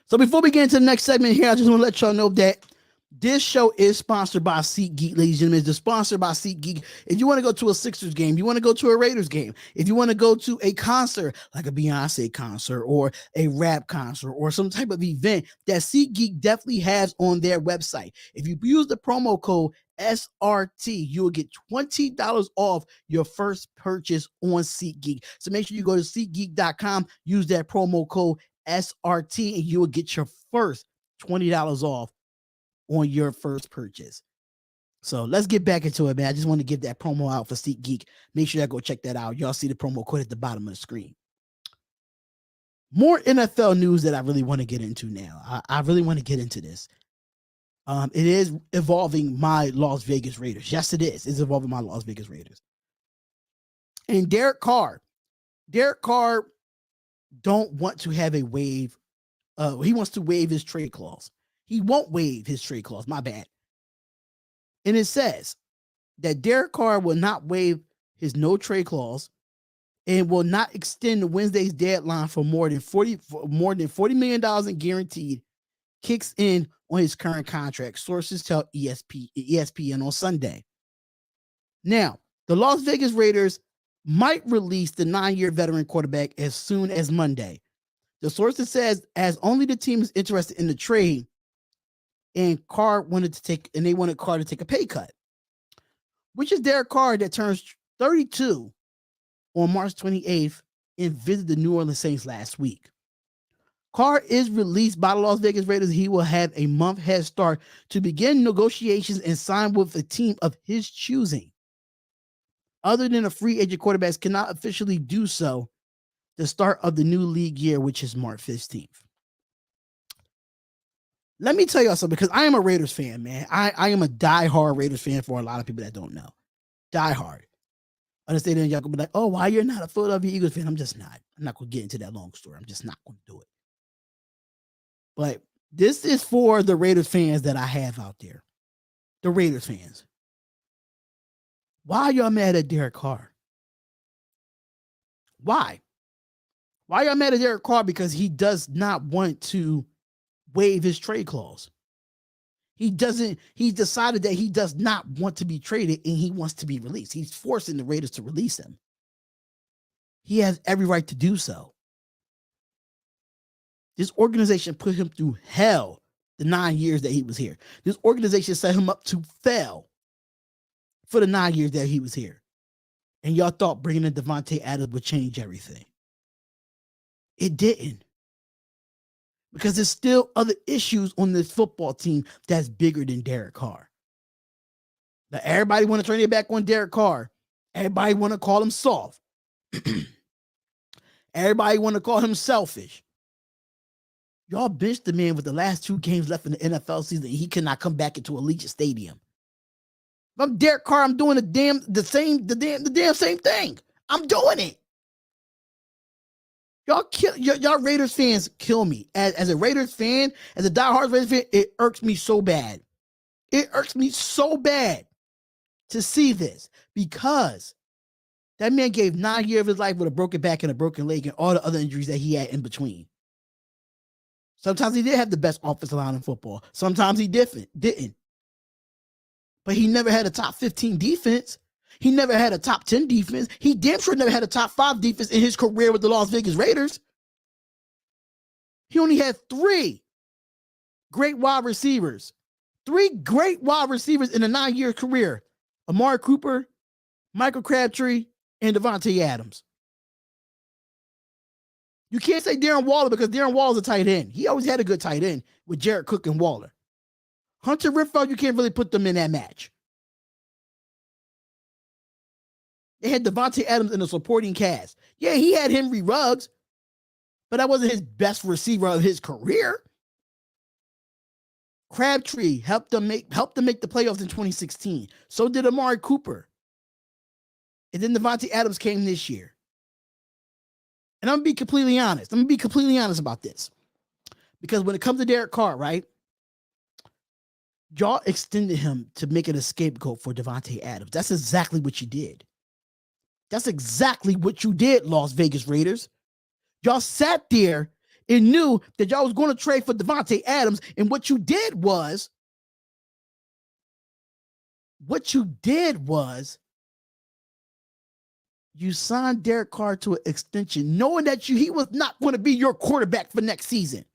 So before we get into the next segment here, I just want to let y'all know that this show is sponsored by SeatGeek, ladies and gentlemen. It's sponsored by SeatGeek. If you want to go to a Sixers game, you want to go to a Raiders game, if you want to go to a concert, like a Beyonce concert or a rap concert or some type of event that SeatGeek definitely has on their website. If you use the promo code SRT, you will get $20 off your first purchase on SeatGeek. So make sure you go to SeatGeek.com, use that promo code SRT, and you will get your first $20 off on your first purchase. So let's get back into it, man. I just want to give that promo out for SeatGeek. Make sure you go check that out. Y'all see the promo code at the bottom of the screen. More NFL news that I really want to get into now. I really want to get into this. It is involving my Las Vegas Raiders. Yes, it is. It's involving my Las Vegas Raiders. And Derek Carr don't want to have a waive. He wants to waive his trade clause. He won't waive his trade clause. My bad. And it says that Derek Carr will not waive his no trade clause and will not extend the Wednesday's deadline for more than $40 million in guaranteed kicks in on his current contract. Sources tell ESPN on Sunday. Now, the Las Vegas Raiders might release the 9-year veteran quarterback as soon as Monday. The sources says as only the team is interested in the trade, and they wanted Carr to take a pay cut, which is Derek Carr that turns 32 on March 28th and visited the New Orleans Saints last week. Carr is released by the Las Vegas Raiders. He will have a month head start to begin negotiations and sign with a team of his choosing. Other than the free agent quarterbacks cannot officially do so the start of the new league year, which is March 15th. Let me tell y'all something, because I am a Raiders fan, man. I am a diehard Raiders fan for a lot of people that don't know. Diehard. Understand that y'all gonna be like, oh, why you're not a Philadelphia Eagles fan? I'm just not. I'm not going to get into that long story. I'm just not going to do it. But this is for the Raiders fans that I have out there. the Raiders fans. Why are y'all mad at Derek Carr? Why? Why are y'all mad at Derek Carr? Because he does not want to waive his trade clause. He's decided that he does not want to be traded and he wants to be released. He's forcing the Raiders to release him. He has every right to do so. This organization put him through hell the 9 years that he was here. This organization set him up to fail for the 9 years that he was here. And y'all thought bringing in Davante Adams would change everything. It didn't. Because there's still other issues on this football team that's bigger than Derek Carr. Now, everybody want to turn it back on Derek Carr. Everybody want to call him soft. Everybody want to call him selfish. Y'all benched the man with the last 2 games left in the NFL season. He cannot come back into Allegiant Stadium. If I'm Derek Carr, I'm doing the damn same thing. I'm doing it. Y'all Raiders fans kill me. As a Raiders fan, as a diehard Raiders fan, it irks me so bad. It irks me so bad to see this because that man gave 9 years of his life with a broken back and a broken leg and all the other injuries that he had in between. Sometimes he did have the best offensive line in football. Sometimes he didn't. But he never had a top 15 defense. He never had a top 10 defense. He damn sure never had a top 5 defense in his career with the Las Vegas Raiders. He only had 3 great wide receivers. 3 great wide receivers in a 9-year career. Amari Cooper, Michael Crabtree, and Davante Adams. You can't say Darren Waller because Darren Waller's a tight end. He always had a good tight end with Jared Cook and Waller. Hunter Renfrow, you can't really put them in that match. They had Davante Adams in a supporting cast. Yeah, he had Henry Ruggs, but that wasn't his best receiver of his career. Crabtree helped them make the playoffs in 2016. So did Amari Cooper. And then Davante Adams came this year. And I'm going to be completely honest. About this. Because when it comes to Derek Carr, right? Y'all extended him to make it a scapegoat for Davante Adams. That's exactly what you did. That's exactly what you did, Las Vegas Raiders. Y'all sat there and knew that y'all was going to trade for Davante Adams. And what you did was you signed Derek Carr to an extension, knowing that he was not going to be your quarterback for next season.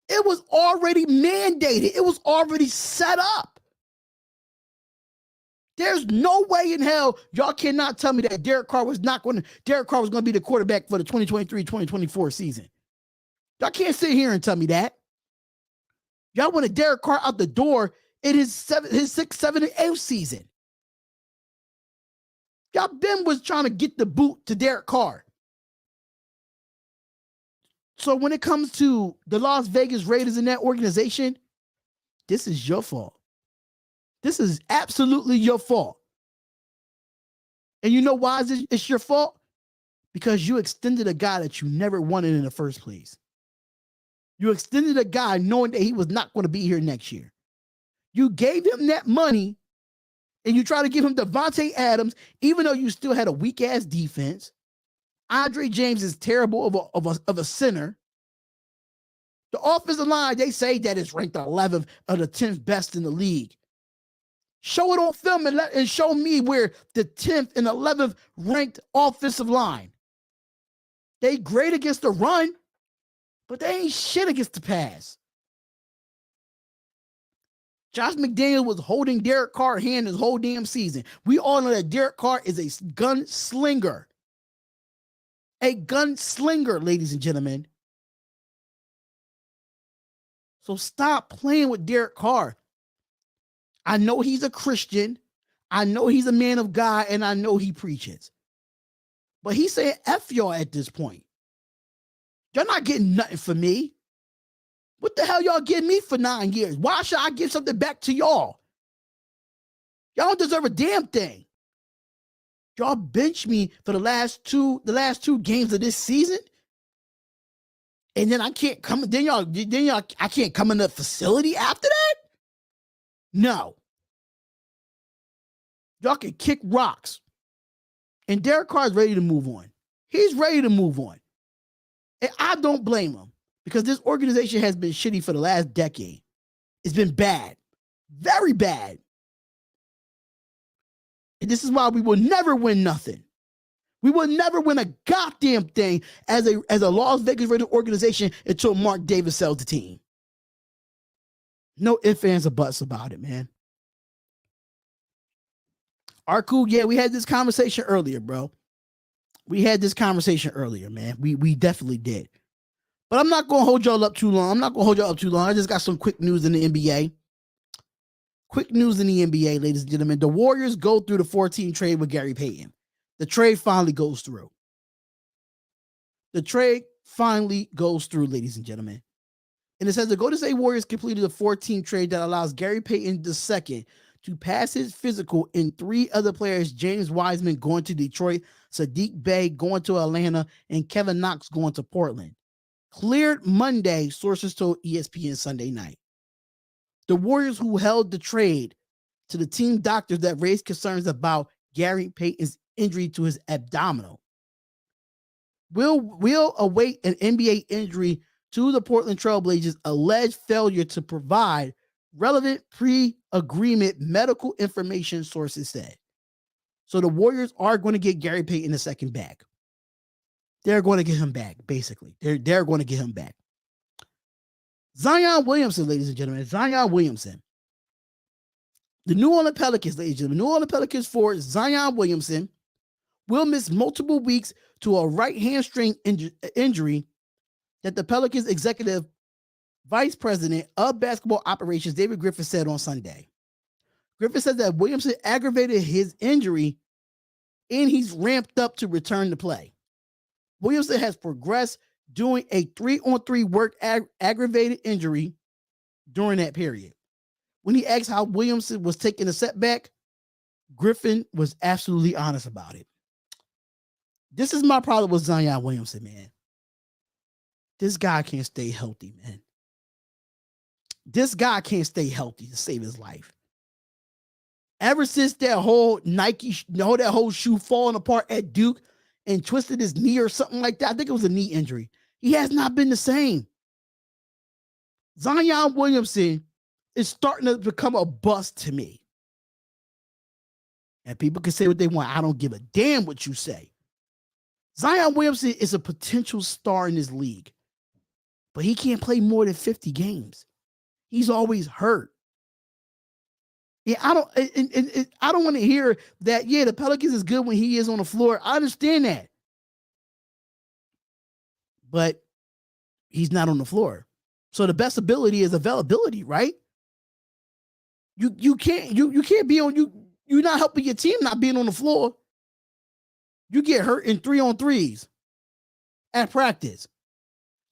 It was already mandated. It was already set up. There's no way in hell y'all cannot tell me that Derek Carr was going to be the quarterback for the 2023-2024 season. Y'all can't sit here and tell me that. Y'all wanted Derek Carr out the door in his 6th, 7th, and 8th season. Y'all Ben was trying to get the boot to Derek Carr. So when it comes to the Las Vegas Raiders and that organization, this is your fault. This is absolutely your fault. And you know why it's your fault? Because you extended a guy that you never wanted in the first place. You extended a guy knowing that he was not going to be here next year. You gave him that money and you try to give him Davante Adams, even though you still had a weak-ass defense. Andre James is terrible of a center. The offensive line, they say that it's ranked 11th of the 10th best in the league. Show it on film and show me where the 10th and 11th ranked offensive line. They great against the run, but they ain't shit against the pass. Josh McDaniels was holding Derek Carr's hand this whole damn season. We all know that Derek Carr is a gunslinger. A gunslinger, ladies and gentlemen. So stop playing with Derek Carr. I know he's a Christian. I know he's a man of God, and I know he preaches. But he's saying F y'all at this point. Y'all not getting nothing for me. What the hell y'all give me for 9 years? Why should I give something back to y'all? Y'all don't deserve a damn thing. Y'all bench me for the last two games of this season. And then I can't come, I can't come in the facility after that? No. Y'all can kick rocks. And Derek Carr is ready to move on. He's ready to move on. And I don't blame him because this organization has been shitty for the last decade. It's been bad. Very bad. And this is why we will never win nothing. We will never win a goddamn thing as a Las Vegas Raiders organization until Mark Davis sells the team. No ifs, ands, or buts about it, man. Arku, yeah, we had this conversation earlier, bro. We had this conversation earlier, man. We definitely did. But I'm not going to hold y'all up too long. I just got some quick news in the NBA. Quick news in the NBA, ladies and gentlemen. The Warriors go through the 14 trade with Gary Payton. The trade finally goes through. Ladies and gentlemen. And it says the Golden State Warriors completed a 14 trade that allows Gary Payton II to pass his physical and 3 other players, James Wiseman going to Detroit, Sadiq Bey going to Atlanta, and Kevin Knox going to Portland. Cleared Monday, sources told ESPN Sunday night. The Warriors, who held the trade to the team doctors that raised concerns about Gary Payton's injury to his abdominal, will await an NBA injury to the Portland Trailblazers' alleged failure to provide relevant pre-agreement medical information, sources said. So the Warriors are going to get Gary Payton II back. They're going to get him back, basically. They're going to get him back. Zion Williamson, ladies and gentlemen. Zion Williamson. The New Orleans Pelicans, ladies and gentlemen. New Orleans Pelicans forward Zion Williamson will miss multiple weeks to a right hamstring injury that the Pelicans executive vice president of basketball operations, David Griffin, said on Sunday. Griffin said that Williamson aggravated his injury and he's ramped up to return to play. Williamson has progressed doing a 3-on-3 work aggravated injury during that period. When he asked how Williamson was taking a setback, Griffin was absolutely honest about it. This is my problem with Zion Williamson, man. This guy can't stay healthy, man. This guy can't stay healthy to save his life. Ever since that whole Nike, that whole shoe falling apart at Duke and twisted his knee or something like that, I think it was a knee injury. He has not been the same. Zion Williamson is starting to become a bust to me. And people can say what they want. I don't give a damn what you say. Zion Williamson is a potential star in this league, but he can't play more than 50 games. He's always hurt. Yeah, I don't want to hear that, yeah, the Pelicans is good when he is on the floor. I understand that. But he's not on the floor. So the best ability is availability, right? You can't be on, you're not helping your team not being on the floor. You get hurt in 3-on-3s at practice.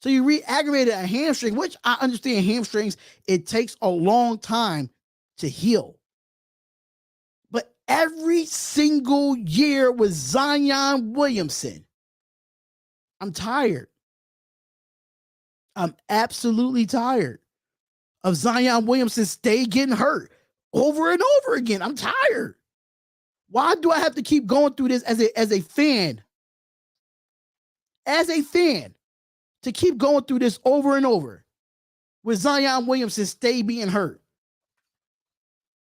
So you re-aggravated a hamstring, which I understand hamstrings, it takes a long time to heal. But every single year with Zion Williamson, I'm tired. I'm absolutely tired of Zion Williamson stay getting hurt over and over again. I'm tired. Why do I have to keep going through this as a fan? As a fan, to keep going through this over and over with Zion Williamson stay being hurt.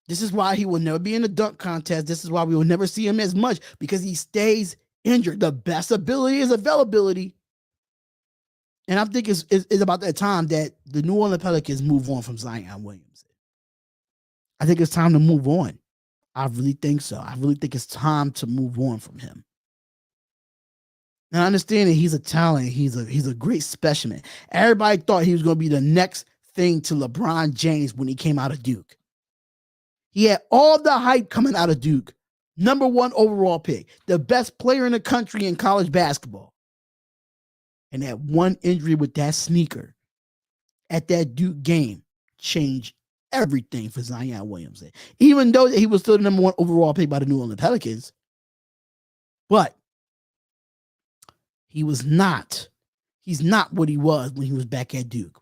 This is why he will never be in the dunk contest. This is why we will never see him as much, because he stays injured. The best ability is availability. And I think it's about that time that the New Orleans Pelicans move on from Zion Williamson. I think it's time to move on. I really think so. I really think it's time to move on from him. And I understand that he's a talent. He's a great specimen. Everybody thought he was going to be the next thing to LeBron James when he came out of Duke. He had all the hype coming out of Duke. #1 overall pick. The best player in the country in college basketball. And that one injury with that sneaker at that Duke game changed everything for Zion Williamson. Even though he was still the #1 overall pick by the New Orleans Pelicans. But he's not what he was when he was back at Duke.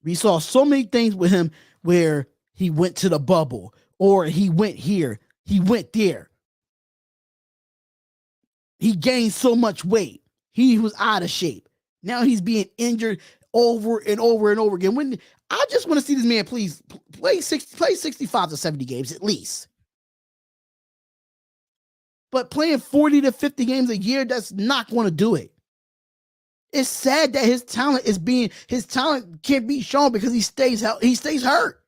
We saw so many things with him where he went to the bubble, or he went here, he went there. He gained so much weight. He was out of shape. Now he's being injured over and over and over again. When I just want to see this man please play 65 to 70 games at least. But playing 40 to 50 games a year, that's not going to do it. It's sad that his talent can't be shown because he stays hurt.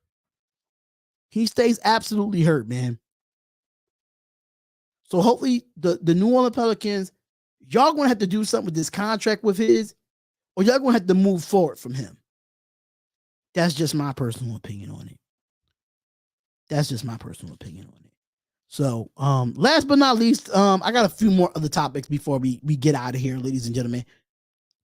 He stays absolutely hurt, man. So hopefully the New Orleans Pelicans, y'all going to have to do something with this contract with his, or y'all going to have to move forward from him. That's just my personal opinion on it. So, last but not least, I got a few more other topics before we get out of here, ladies and gentlemen.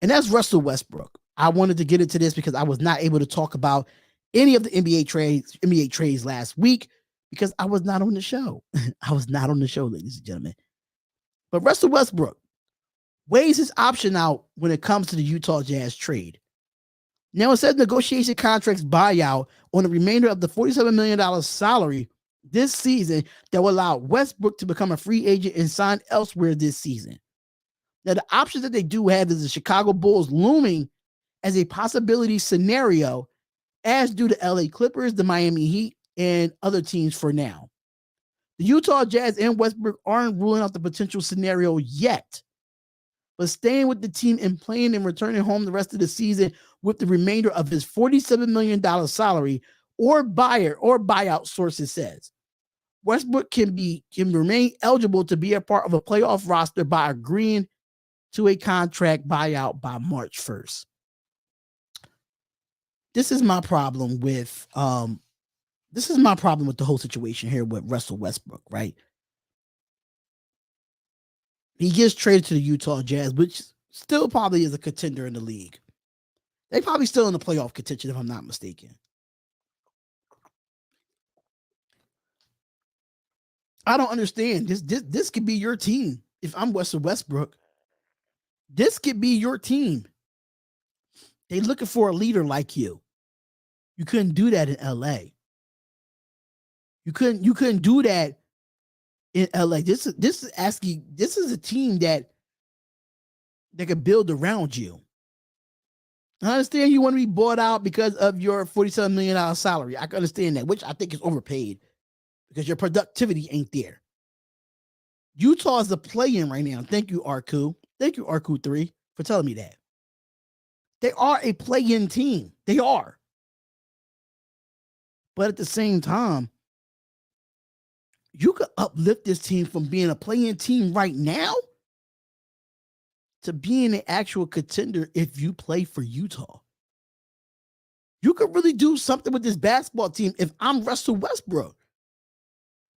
And that's Russell Westbrook. I wanted to get into this because I was not able to talk about any of the NBA trades last week because I was not on the show. Ladies and gentlemen. But Russell Westbrook weighs his option out when it comes to the Utah Jazz trade. Now it says negotiation contracts buyout on the remainder of the $47 million salary this season that will allow Westbrook to become a free agent and sign elsewhere this season. Now, the option that they do have is the Chicago Bulls looming as a possibility scenario, as do the LA Clippers, the Miami Heat, and other teams for now. The Utah Jazz and Westbrook aren't ruling out the potential scenario yet, but staying with the team and playing and returning home the rest of the season with the remainder of his $47 million salary or buyout, sources says. Westbrook can remain eligible to be a part of a playoff roster by agreeing to a contract buyout by March 1st. This is my problem with the whole situation here with Russell Westbrook, right? He gets traded to the Utah Jazz, which still probably is a contender in the league. They probably still in the playoff contention, if I'm not mistaken. I don't understand. This could be your team. If I'm Russell Westbrook, this could be your team. They're looking for a leader like you. You couldn't do that in LA. You couldn't do that in LA. This is a team that could build around you. I understand you want to be bought out because of your $47 million salary. I can understand that, which I think is overpaid because your productivity ain't there. Utah is the play-in right now. Thank you, Arku. Thank you, Arku3, for telling me that. They are a play-in team. They are. But at the same time, you could uplift this team from being a play-in team right now to being an actual contender if you play for Utah. You could really do something with this basketball team if I'm Russell Westbrook.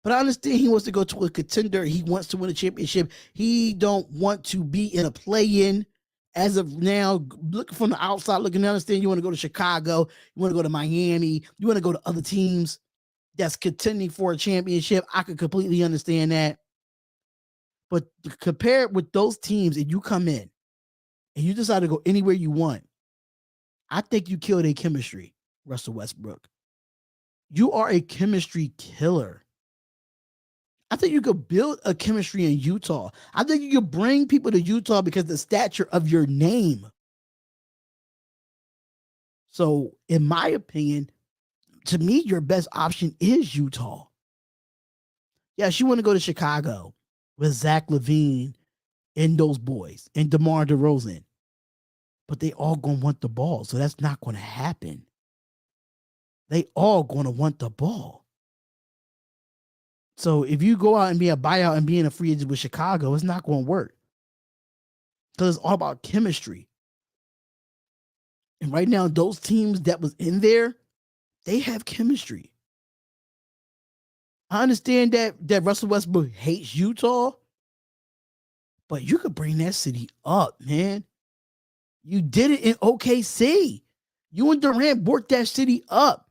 But I understand he wants to go to a contender. He wants to win a championship. He don't want to be in a play-in as of now. Looking from the outside, looking, I understand you want to go to Chicago. You want to go to Miami. You want to go to other teams that's contending for a championship. I could completely understand that. But compare it with those teams, and you come in and you decide to go anywhere you want, I think you kill their chemistry, Russell Westbrook. You are a chemistry killer. I think you could build a chemistry in Utah. I think you could bring people to Utah because of the stature of your name. So, in my opinion, to me, your best option is Utah. Yes, you want to go to Chicago with Zach LaVine and those boys and DeMar DeRozan. But they all going to want the ball, so that's not going to happen. They all going to want the ball. So if you go out and be a buyout and be in a free agent with Chicago, it's not going to work. Because it's all about chemistry. And right now, those teams that was in there, they have chemistry. I understand that Russell Westbrook hates Utah, but you could bring that city up, man. You did it in OKC. You and Durant worked that city up.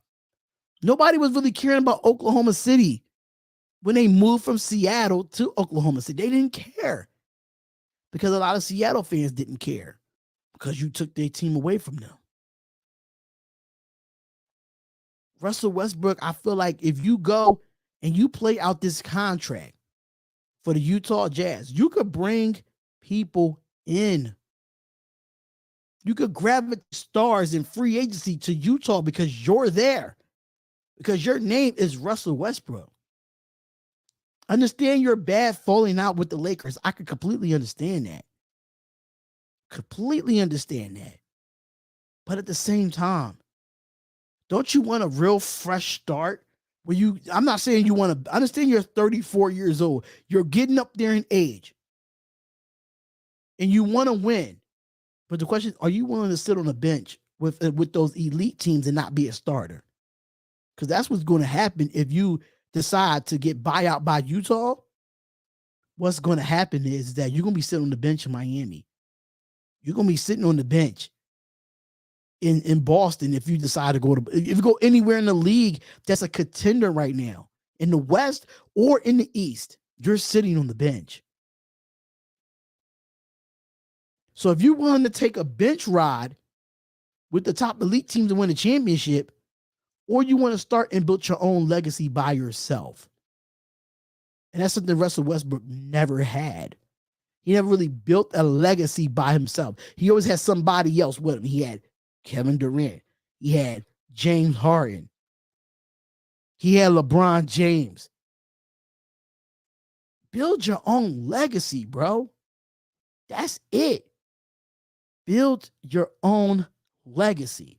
Nobody was really caring about Oklahoma City when they moved from Seattle to Oklahoma City. They didn't care because a lot of Seattle fans didn't care because you took their team away from them. Russell Westbrook, I feel like if you go and you play out this contract for the Utah Jazz, you could bring people in. You could grab stars in free agency to Utah because you're there, because your name is Russell Westbrook. Understand your bad falling out with the Lakers. I could completely understand that. Completely understand that. But at the same time, don't you want a real fresh start? I'm not saying you want to, understand you're 34 years old. You're getting up there in age. And you want to win. But the question is, are you willing to sit on the bench with those elite teams and not be a starter? Because that's what's going to happen if you decide to get buyout by Utah. What's going to happen is that you're going to be sitting on the bench in Miami. You're going to be sitting on the bench in Boston if you decide to if you go anywhere in the league that's a contender right now, in the West or in the East, you're sitting on the bench. So if you're willing to take a bench ride with the top elite teams to win a championship, or you want to start and build your own legacy by yourself. And that's something Russell Westbrook never had. He never really built a legacy by himself. He always had somebody else with him. He had Kevin Durant. He had James Harden. He had LeBron James. Build your own legacy, bro. That's it. Build your own legacy.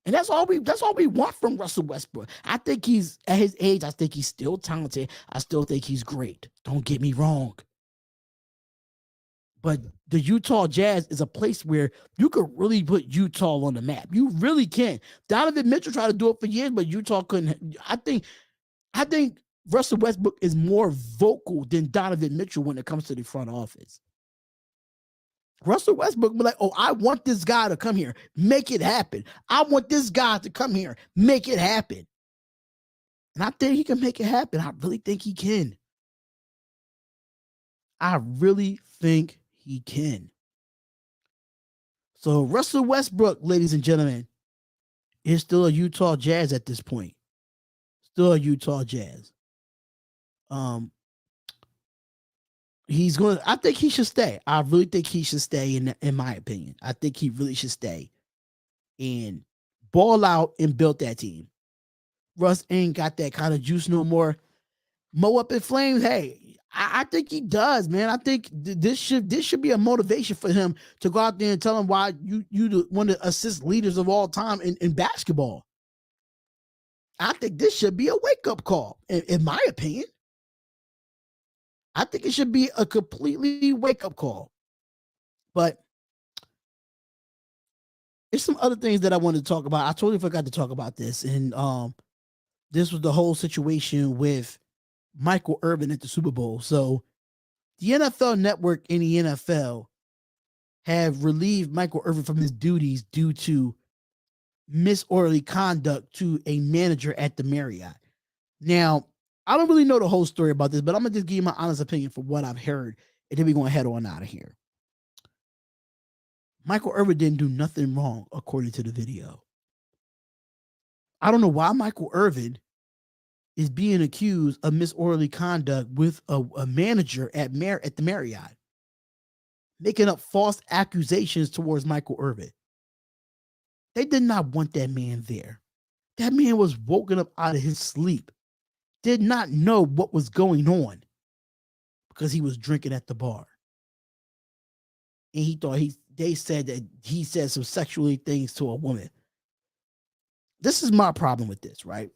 And that's all we want from Russell Westbrook. I think he's, at his age, I think he's still talented. I still think he's great. Don't get me wrong. But the Utah Jazz is a place where you could really put Utah on the map. You really can. Donovan Mitchell tried to do it for years, but Utah couldn't. I think Russell Westbrook is more vocal than Donovan Mitchell when it comes to the front office. Russell Westbrook be like, oh, I want this guy to come here. Make it happen. I want this guy to come here. Make it happen. And I think he can make it happen. I really think he can. I really think he can. So Russell Westbrook, ladies and gentlemen, is still a Utah Jazz at this point. Still a Utah Jazz. I think he should stay. I really think he should stay, in my opinion. I think he really should stay and ball out and build that team. Russ ain't got that kind of juice no more. Mow up in flames. Hey, I think he does, man. I think this should be a motivation for him to go out there and tell him why you one of the assist leaders of all time in basketball. I think this should be a wake-up call, in my opinion. I think it should be a completely wake-up call. But there's some other things that I wanted to talk about. I totally forgot to talk about this. And this was the whole situation with Michael Irvin at the Super Bowl. So the NFL Network and the NFL have relieved Michael Irvin from his duties due to disorderly conduct to a manager at the Marriott. Now, I don't really know the whole story about this, but I'm going to just give you my honest opinion for what I've heard, and then we're going to head on out of here. Michael Irvin didn't do nothing wrong, according to the video. I don't know why Michael Irvin is being accused of disorderly conduct with a manager at the Marriott, making up false accusations towards Michael Irvin. They did not want that man there. That man was woken up out of his sleep, did not know what was going on because he was drinking at the bar. And he thought they said that he said some sexually things to a woman. This is my problem with this, right?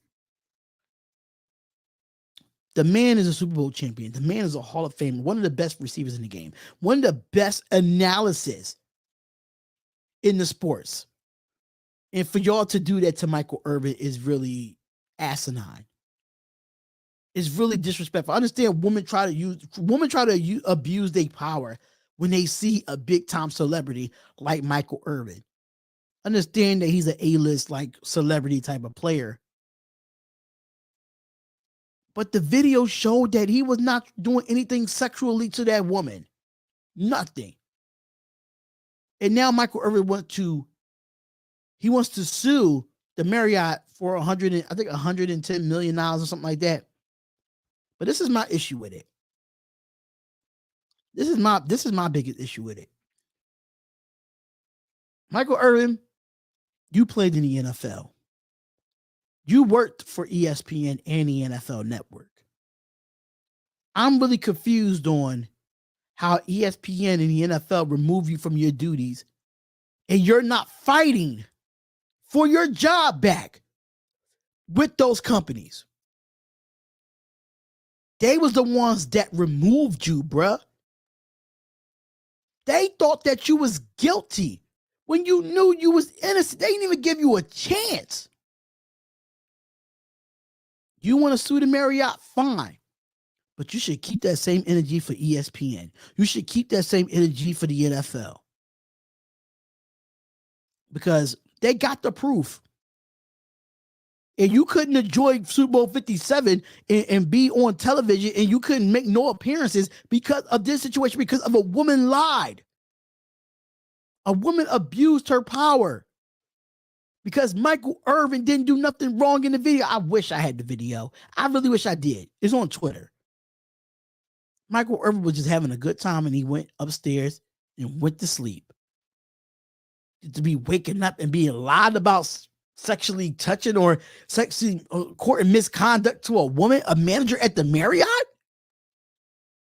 The man is a Super Bowl champion. The man is a Hall of Famer, one of the best receivers in the game, one of the best analysis in the sports. And for y'all to do that to Michael Irvin is really asinine. It's really disrespectful. I understand women try to abuse their power when they see a big time celebrity like Michael Irvin. Understand that he's an A-list like celebrity type of player. But the video showed that he was not doing anything sexually to that woman. Nothing. And now Michael Irvin wants to sue the Marriott for $110 million or something like that. But this is my issue with it. This is my biggest issue with it. Michael Irvin, you played in the NFL. You worked for ESPN and the NFL Network. I'm really confused on how ESPN and the NFL remove you from your duties and you're not fighting for your job back with those companies. They was the ones that removed you, bruh. They thought that you was guilty when you knew you was innocent. They didn't even give you a chance. You want to sue the Marriott? Fine. But you should keep that same energy for ESPN. You should keep that same energy for the NFL. Because they got the proof. And you couldn't enjoy Super Bowl 57 and be on television, and you couldn't make no appearances because of this situation, because of a woman lied. A woman abused her power. Because Michael Irvin didn't do nothing wrong in the video. I wish I had the video. I really wish I did. It's on Twitter. Michael Irvin was just having a good time, and he went upstairs and went to sleep. To be waking up and being lied about sexually touching or sexually courting misconduct to a woman, a manager at the Marriott?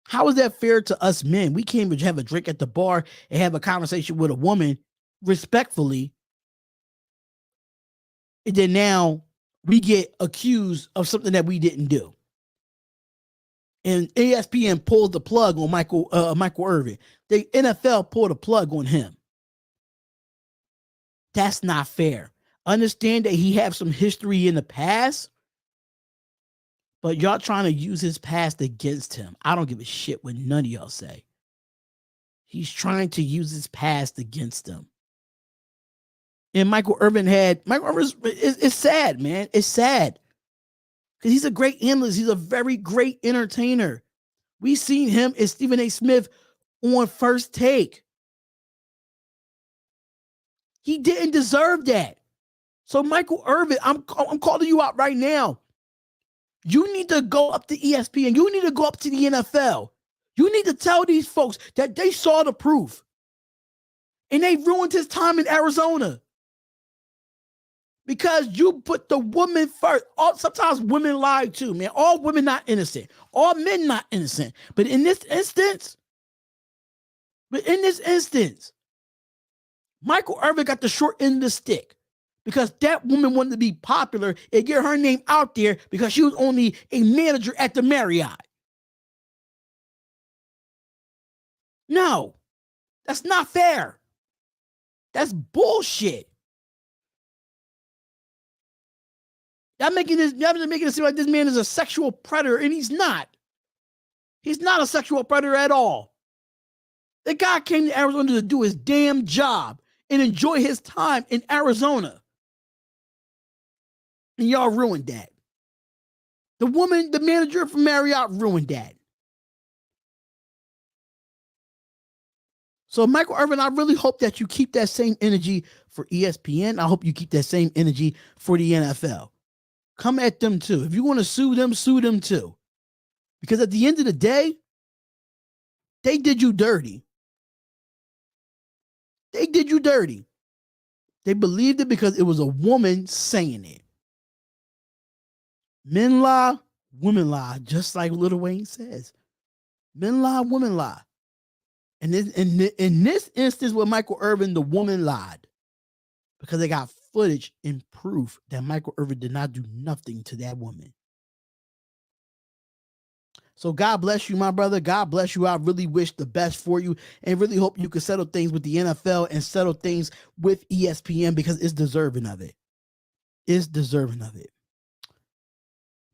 How is that fair to us men? We can't even have a drink at the bar and have a conversation with a woman respectfully. And then now we get accused of something that we didn't do. And ESPN pulled the plug on Michael Irvin. The NFL pulled a plug on him. That's not fair. Understand that he has some history in the past, but y'all trying to use his past against him. I don't give a shit what none of y'all say. He's trying to use his past against him. And Michael Irvin is sad, man. It's sad. Because he's a great analyst. He's a very great entertainer. We seen him as Stephen A. Smith on First Take. He didn't deserve that. So Michael Irvin, I'm calling you out right now. You need to go up to ESPN. You need to go up to the NFL. You need to tell these folks that they saw the proof. And they ruined his time in Arizona. Because you put the woman first. Sometimes women lie too, man. All women not innocent. All men not innocent. But in this instance, Michael Irvin got the short end of the stick. Because that woman wanted to be popular and get her name out there because she was only a manager at the Marriott. No, that's not fair. That's bullshit. Y'all making it seem like this man is a sexual predator, and he's not. He's not a sexual predator at all. The guy came to Arizona to do his damn job and enjoy his time in Arizona. And y'all ruined that. The manager from Marriott ruined that. So Michael Irvin, I really hope that you keep that same energy for ESPN. I hope you keep that same energy for the NFL. Come at them too. If you want to sue them too. Because at the end of the day, they did you dirty. They did you dirty. They believed it because it was a woman saying it. Men lie, women lie, just like Lil Wayne says. Men lie, women lie. And in this instance with Michael Irvin, the woman lied because they got footage and proof that Michael Irvin did not do nothing to that woman. So God bless you, my brother. God bless you. I really wish the best for you and really hope you can settle things with the NFL and settle things with ESPN because it's deserving of it. It's deserving of it.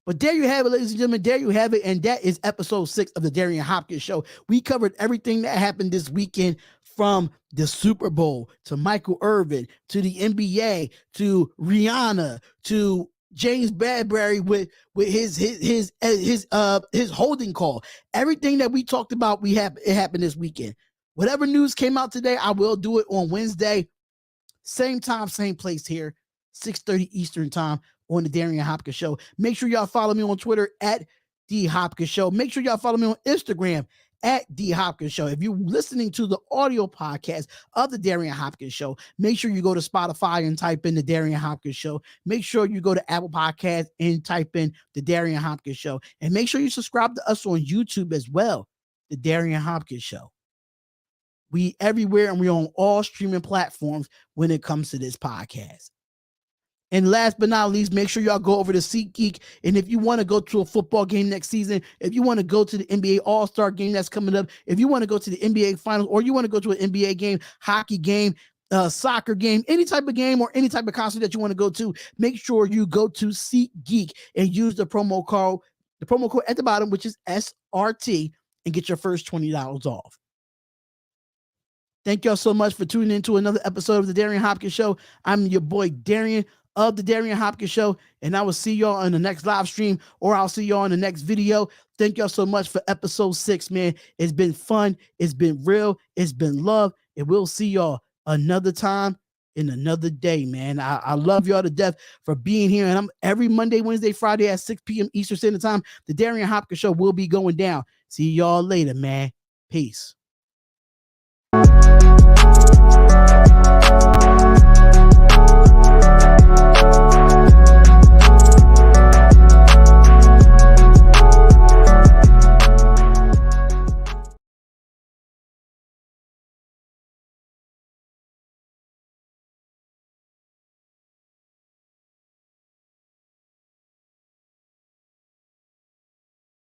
But there you have it, ladies and gentlemen. There you have it. And that is episode 6 of the Darion Hopkins Show. We covered everything that happened this weekend, from the Super Bowl to Michael Irvin to the NBA to Rihanna to James Bradberry with his holding call. Everything that we talked about, it happened this weekend. Whatever news came out today, I will do it on Wednesday. Same time, same place here, 6:30 Eastern time, on the Darion Hopkins Show. Make sure y'all follow me on Twitter at DHopkinsShow. Make sure y'all follow me on Instagram at DHopkinsShow. If you're listening to the audio podcast of the Darion Hopkins Show, make sure you go to Spotify and type in the Darion Hopkins Show. Make sure you go to Apple Podcasts and type in the Darion Hopkins Show. And make sure you subscribe to us on YouTube as well, the Darion Hopkins Show. We everywhere, and we're on all streaming platforms when it comes to this podcast. And last but not least, make sure y'all go over to SeatGeek. And if you want to go to a football game next season, if you want to go to the NBA All-Star game that's coming up, if you want to go to the NBA Finals, or you want to go to an NBA game, hockey game, soccer game, any type of game or any type of concert that you want to go to, make sure you go to SeatGeek and use the promo code at the bottom, which is SRT, and get your first $20 off. Thank y'all so much for tuning in to another episode of the Darion Hopkins Show. I'm your boy Darion of the Darion Hopkins Show, and I will see y'all on the next live stream, or I'll see y'all in the next video. Thank y'all so much for episode 6, man. It's been fun. It's been real. It's been love. And we'll see y'all another time in another day, man. I love y'all to death for being here. And I'm every Monday, Wednesday, Friday at 6 p.m. Eastern Standard Time. The Darion Hopkins Show will be going down. See y'all later, man. Peace.